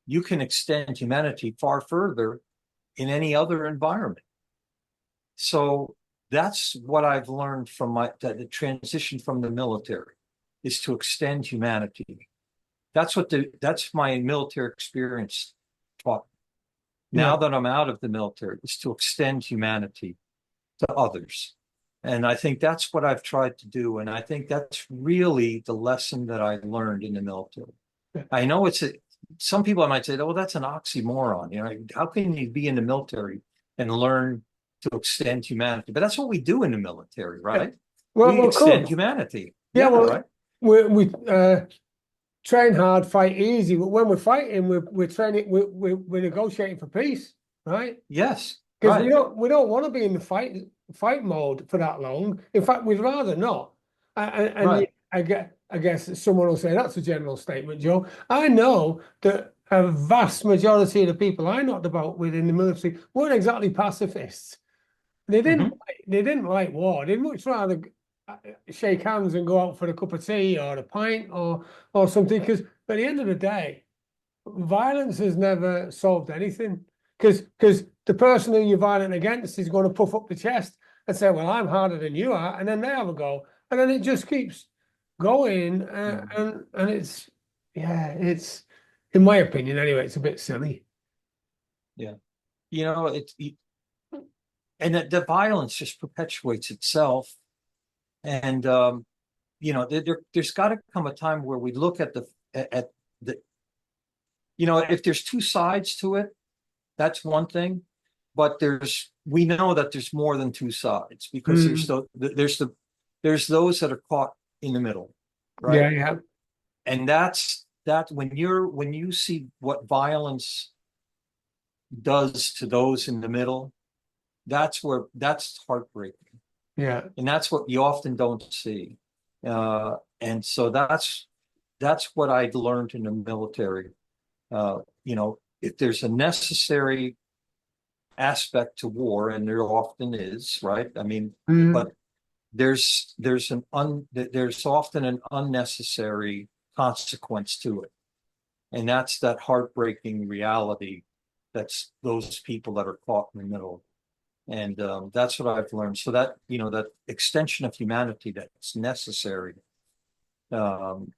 you can extend humanity far further in any other environment. So that's what I've learned from the transition from the military, is to extend humanity. That's my military experience taught me. Now that I'm out of the military, is to extend humanity to others. And I think that's what I've tried to do. And I think that's really the lesson that I learned in the military. I know some people might say, oh, that's an oxymoron. How can you be in the military and learn to extend humanity? But that's what we do in the military, right? We extend humanity. Yeah, well, right. We train hard, fight easy. But when we're fighting, we're training, we're negotiating for peace, right? Yes. Because we don't want to be in the fight mode for that long. In fact, we'd rather not. And I guess someone will say that's a general statement, Joe. I know that a vast majority of the people I knocked about with in the military weren't exactly pacifists. They didn't like war. They'd much rather shake hands and go out for a cup of tea or a pint or something. Because at the end of the day, violence has never solved anything. Because the person who you're violent against is going to puff up the chest and say, well, I'm harder than you are. And then they have a go. And then it just keeps going. And it's, in my opinion, anyway, it's a bit silly. Yeah. And the violence just perpetuates itself. And, there's got to come a time where we look at if there's two sides to it, that's one thing. But we know that there's more than two sides, because there's those that are caught in the middle, right? Yeah. And that's when you see what violence does to those in the middle, that's heartbreaking. Yeah. And that's what you often don't see. And so that's what I'd learned in the military. If there's a necessary aspect to war, and there often is, right? I mean, but there's often an unnecessary consequence to it. And that's that heartbreaking reality. That's those people that are caught in the middle. And that's what I've learned. So that, that extension of humanity that's necessary. And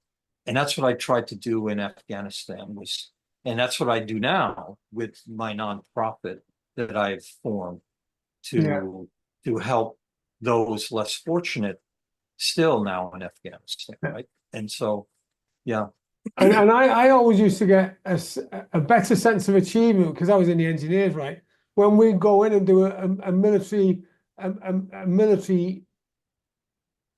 that's what I tried to do in Afghanistan and that's what I do now with my nonprofit that I've formed to help those less fortunate still now in Afghanistan, right? And so, yeah. And I always used to get a better sense of achievement because I was in the engineers, right? When we go in and do a military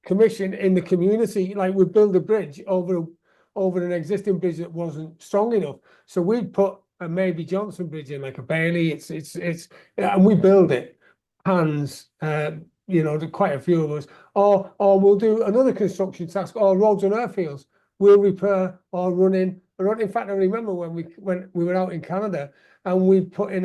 commission in the community, like we build a bridge over an existing bridge that wasn't strong enough. So we'd put a maybe Johnson bridge in, like a Bailey. It's and we build it hands. Quite a few of us. Or we'll do another construction task, or roads and airfields. We'll repair or run in. In fact, I remember when we were out in Canada and we put in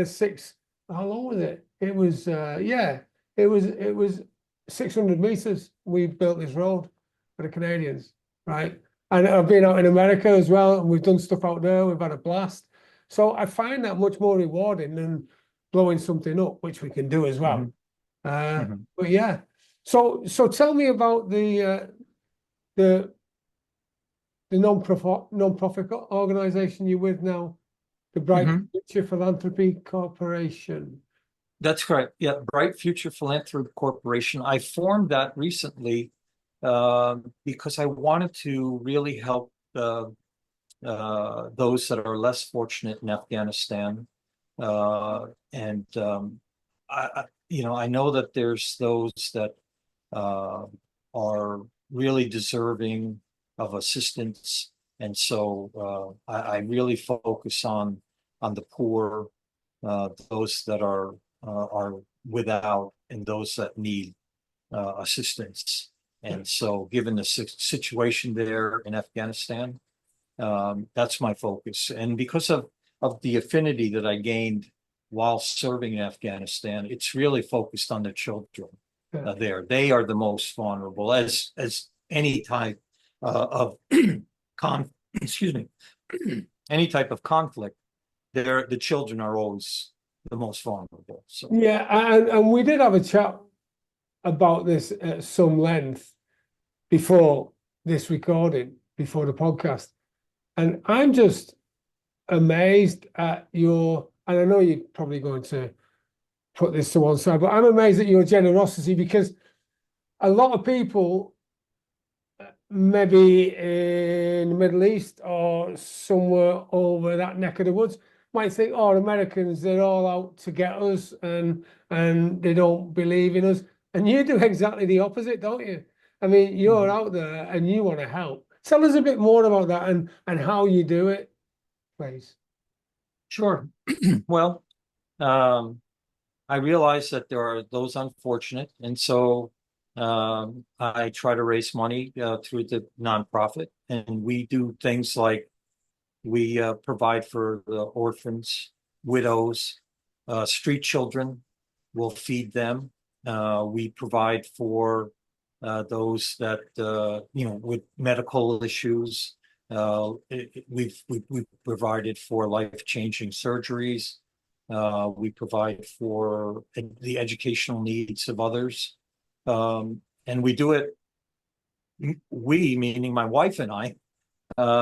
how long was it? It was it was 600 meters. We built this road for the Canadians, right? And I've been out in America as well, and we've done stuff out there. We've had a blast. So I find that much more rewarding than blowing something up, which we can do as well. But yeah, so tell me about the non-profit organization you're with now, the Bright Future Philanthropy Corporation. That's correct. Yeah, Bright Future Philanthropy Corporation. I formed that recently because I wanted to really help those that are less fortunate in Afghanistan. I know that there's those that are really deserving of assistance, and so I really focus on the poor, those that are without, and those that need assistance. And so, given the situation there in Afghanistan, that's my focus. And because of the affinity that I gained while serving in Afghanistan, it's really focused on the children there. They are the most vulnerable, as any type of excuse me, any type of conflict. The children are always the most vulnerable. So yeah, and we did have a chat about this at some length before this recording, before the podcast, and I'm just amazed at your, and I know you're probably going to put this to one side, but I'm amazed at your generosity, because a lot of people, maybe in the Middle East or somewhere over that neck of the woods, might think, oh, Americans, they're all out to get us and they don't believe in us. And you do exactly the opposite, don't you? I mean, you're out there and you want to help. Tell us a bit more about that and how you do it, please. Sure. Well, I realize that there are those unfortunate, and so I try to raise money through the nonprofit, and we do things like we provide for the orphans, widows, street children. We'll feed them. We provide for those that with medical issues. We've provided for life-changing surgeries. We provide for the educational needs of others, and we do it. We, meaning my wife and I,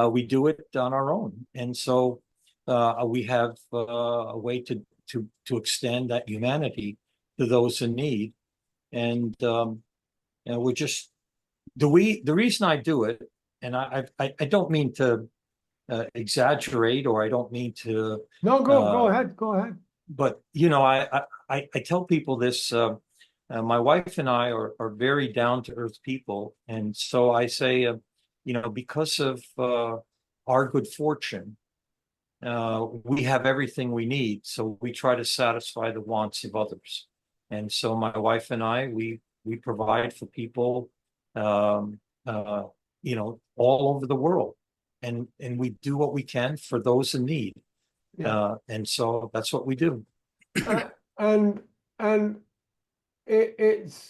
we do it on our own, and so we have a way to extend that humanity to those in need, and we're just the reason I do it, and I don't mean to exaggerate, or I don't mean to. No, go ahead. But I tell people this. My wife and I are very down to earth people, and so I say, because of our good fortune, we have everything we need. So we try to satisfy the wants of others, And so my wife and I, we provide for people, um, all over the world, and we do what we can for those in need. Yeah. And so that's what we do. And it's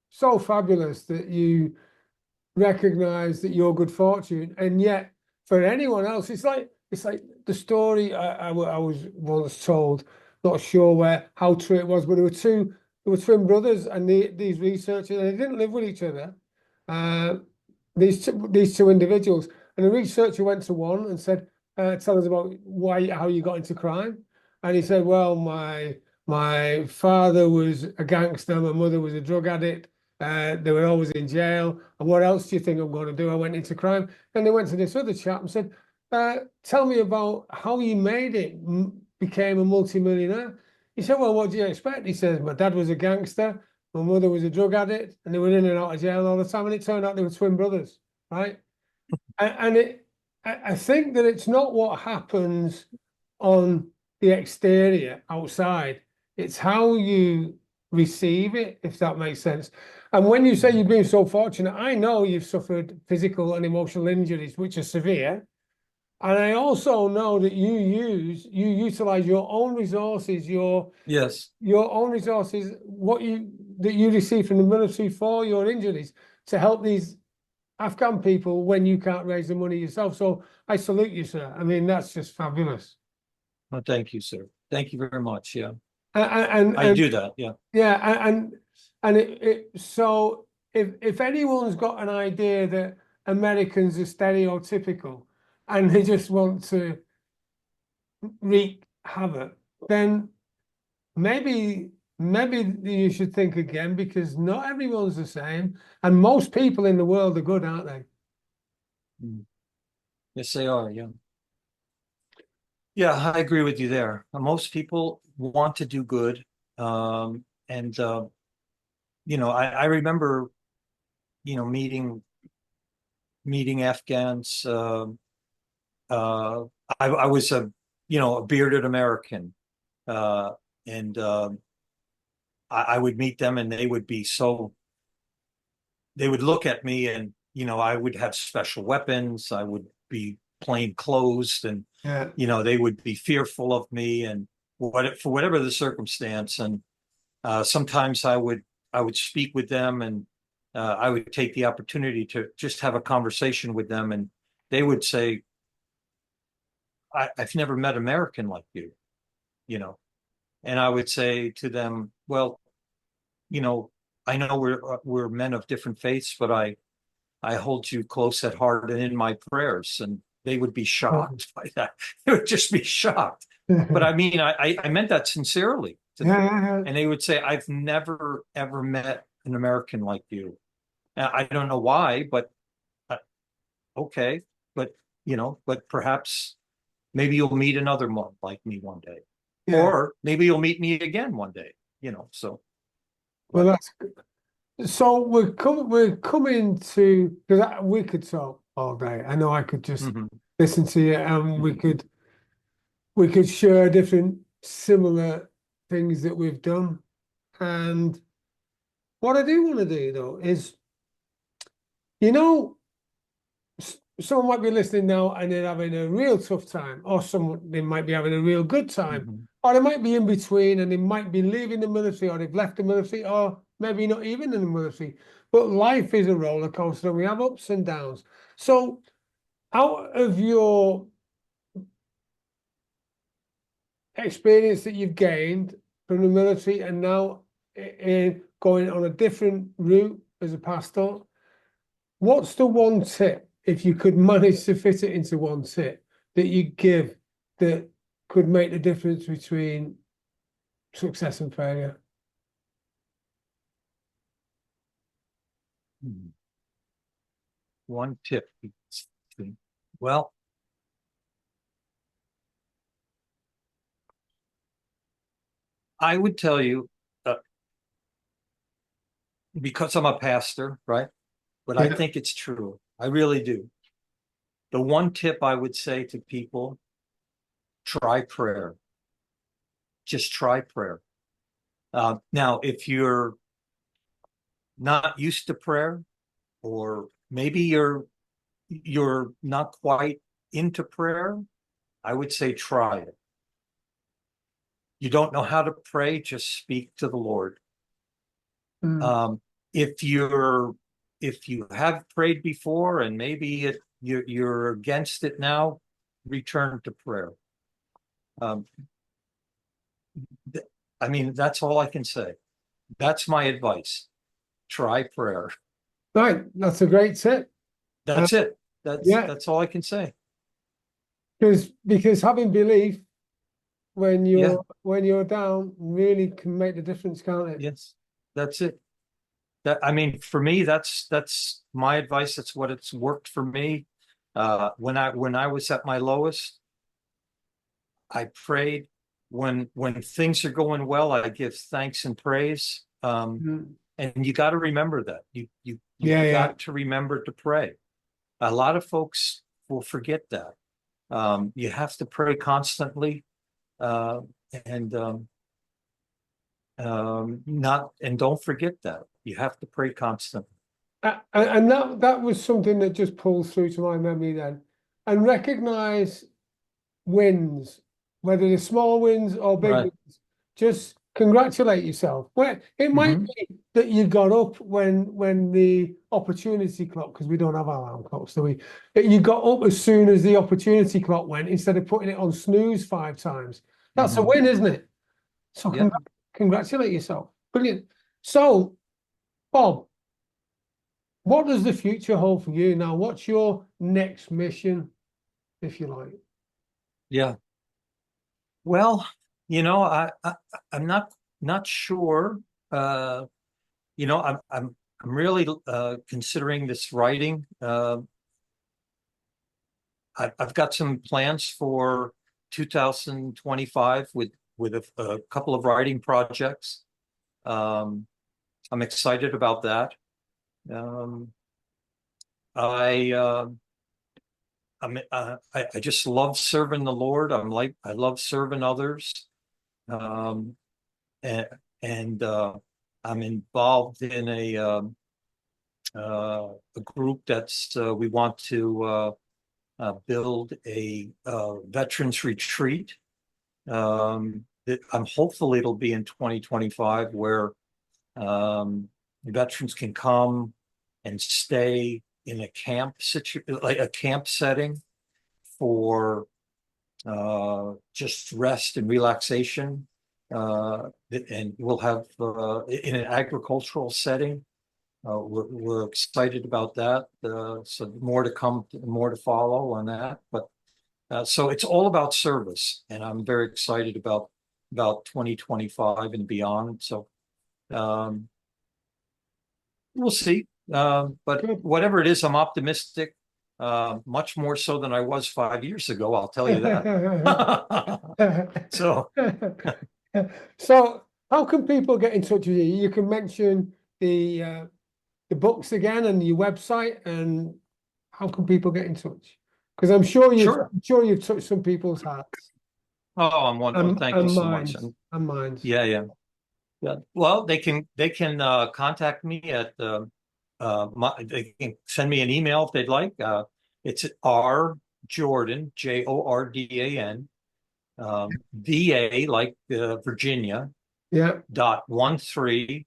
so fabulous that you recognize that you're good fortune, and yet for anyone else, it's like the story I was once told, not sure how true it was, but there were twin brothers, and these researchers, and they didn't live with each other. Uh, these two individuals, and the researcher went to one and said, "Tell us about how you got into crime," and he said, "Well, my father was a gangster, my mother was a drug addict." They were always in jail. And what else do you think I'm going to do? I went into crime. And they went to this other chap and said, tell me about how you made it, became a multimillionaire. He said, well, what do you expect? He says, my dad was a gangster. My mother was a drug addict, and they were in and out of jail all the time. And it turned out they were twin brothers, right? I think that it's not what happens on the exterior outside. It's how you receive it, if that makes sense. And when you say you've been so fortunate, I know you've suffered physical and emotional injuries, which are severe. And I also know that you utilize your own resources, Yes. your own resources, that you receive from the military for your injuries to help these Afghan people when you can't raise the money yourself. So I salute you, sir. I mean, that's just fabulous. Well, thank you, sir. Thank you very much. Yeah. And I do that. Yeah. Yeah, so if anyone's got an idea that Americans are stereotypical and they just want to wreak havoc, then maybe you should think again, because not everyone's the same, and most people in the world are good, aren't they? Yes, they are. Yeah. Yeah, I agree with you there. Most people want to do good. And I remember, meeting Afghans. Uh, I was a bearded American, and I would meet them, and they would look at me, and I would have special weapons. I would be plain clothes, and Yeah. they would be fearful of me, and for whatever the circumstance. And sometimes I would speak with them, and I would take the opportunity to just have a conversation with them, and they would say, I've never met an American like you, you know. And I would say to them, well, I know we're men of different faiths, but I hold you close at heart and in my prayers. And they would be shocked by that. They would just be shocked. But I mean, I meant that sincerely to them. Yeah. And they would say, I've never, ever met an American like you. Now, I don't know why, but okay. But perhaps maybe you'll meet another one like me one day. Yeah. Or maybe you'll meet me again one day, so. Well, that's good. So we're coming to, because we could talk all day. I know I could just listen to you, and we could share different similar things that we've done. And what I do want to do though is, someone might be listening now and they're having a real tough time, or they might be having a real good time, or they might be in between, and they might be leaving the military, or they've left the military, or maybe not even in the military. But life is a roller coaster, and we have ups and downs. So out of your experience that you've gained from the military, and now in going on a different route as a pastor, what's the one tip, if you could manage to fit it into one tip, that you give that could make the difference between success and failure? One tip. Well, I would tell you, because I'm a pastor, right? But I think it's true. I really do. The one tip I would say to people, try prayer. Just try prayer. Now, if you're not used to prayer, or maybe you're not quite into prayer, I would say try it. You don't know how to pray, just speak to the Lord. Mm. If you have prayed before and maybe you're against it now, return to prayer. Um, I mean, that's all I can say. That's my advice. Try prayer. Right, that's a great tip. That's it. That's Yeah, that's all I can say. because having belief when Yeah, you're down really can make the difference, can't it? yes. That's it. That, I mean, for me, that's my advice. That's what it's worked for me. When I was at my lowest, I prayed. When things are going well, I give thanks and praise. Mm. And you got to remember that. You've Yeah, yeah. got to remember to pray. A lot of folks will forget that. You have to pray constantly, uh, and not and don't forget that you have to pray constantly. And that was something that just pulls through to my memory then. And recognize wins, whether they're small wins or big Right. wins. Just congratulate yourself. Well, it might Hmm. be that you got up when the opportunity clock, because we don't have alarm clocks, so you got up as soon as the opportunity clock went instead of putting it on snooze 5 times. That's a Hmm. win, isn't it? So Yeah. congratulate yourself. Brilliant. So, Bob, what does the future hold for you now? What's your next mission, if you like? Yeah. Well, I'm not sure. Uh, I'm really considering this writing. I've got some plans for 2025 with a couple of writing projects. Um, I'm excited about that. Um, I I just love serving the Lord. I love serving others. Um, and and I'm involved in a group that's we want to build a veterans retreat. I'm hopefully it'll be in 2025 where veterans can come and stay in a like a camp setting for just rest and relaxation. And we'll have in an agricultural setting. We're excited about that. So more to come, more to follow on that. But so it's all about service, and I'm very excited about 2025 and beyond. So um, we'll see. But Good. whatever it is, I'm optimistic. Much more so than I was 5 years ago. I'll tell you that. So So, how can people get in touch with you? You can mention the books again and your website, and how can people get in touch? Because sure. I'm sure you've touched some people's hearts Oh, I'm one. Oh, thank you and so much. minds and minds. Yeah, yeah. Yeah. Well, they can contact me at they can send me an email if they'd like. It's R Jordan, Jordan, VA like Virginia Yeah. .13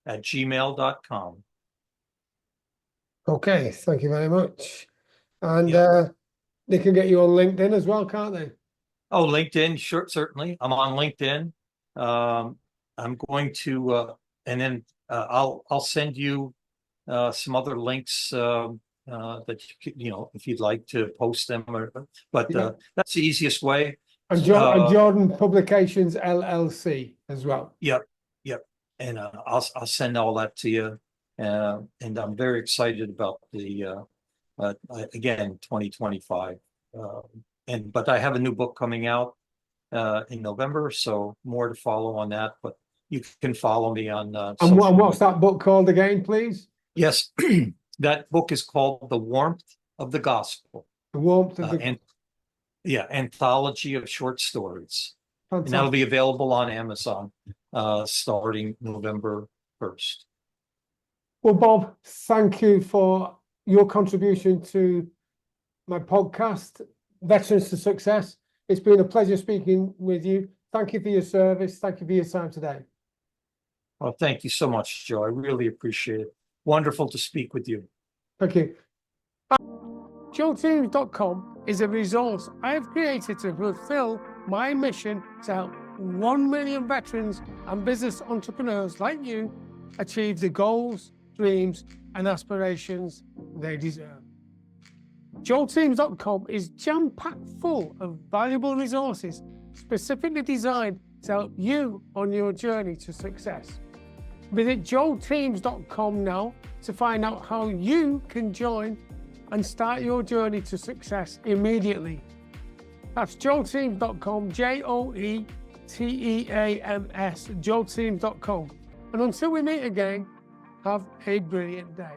@gmail.com. Okay. Thank you very much. And Yeah. they can get you on LinkedIn as well, can't they? Oh, LinkedIn, sure, certainly. I'm on LinkedIn. I'm going to and then I'll send you some other links that if you'd like to post them, but Yeah. that's the easiest way. And Uh, Jordan Publications LLC as well. yep, yep, and I'll send all that to you, and I'm very excited about the again 2025, uh, but I have a new book coming out in November, so more to follow on that. But you can follow me on And social what's media. that book called again, please? Yes, that book is called The Warmth of the Gospel, The Warmth of the and yeah, anthology of short stories. And that'll be available on Amazon starting November 1st. Well, Bob, thank you for your contribution to my podcast, Veterans to Success. It's been a pleasure speaking with you. Thank you for your service. Thank you for your time today. Well, thank you so much, Joe. I really appreciate it. Wonderful to speak with you. Thank you. JoeTeams.com is a resource I have created to fulfill my mission to help 1 million veterans and business entrepreneurs like you achieve the goals, dreams, and aspirations they deserve. JoeTeams.com is jam-packed full of valuable resources specifically designed to help you on your journey to success. Visit JoeTeams.com now to find out how you can join and start your journey to success immediately. That's JoeTeams.com, JoeTeams, JoeTeams.com. And until we meet again, have a brilliant day.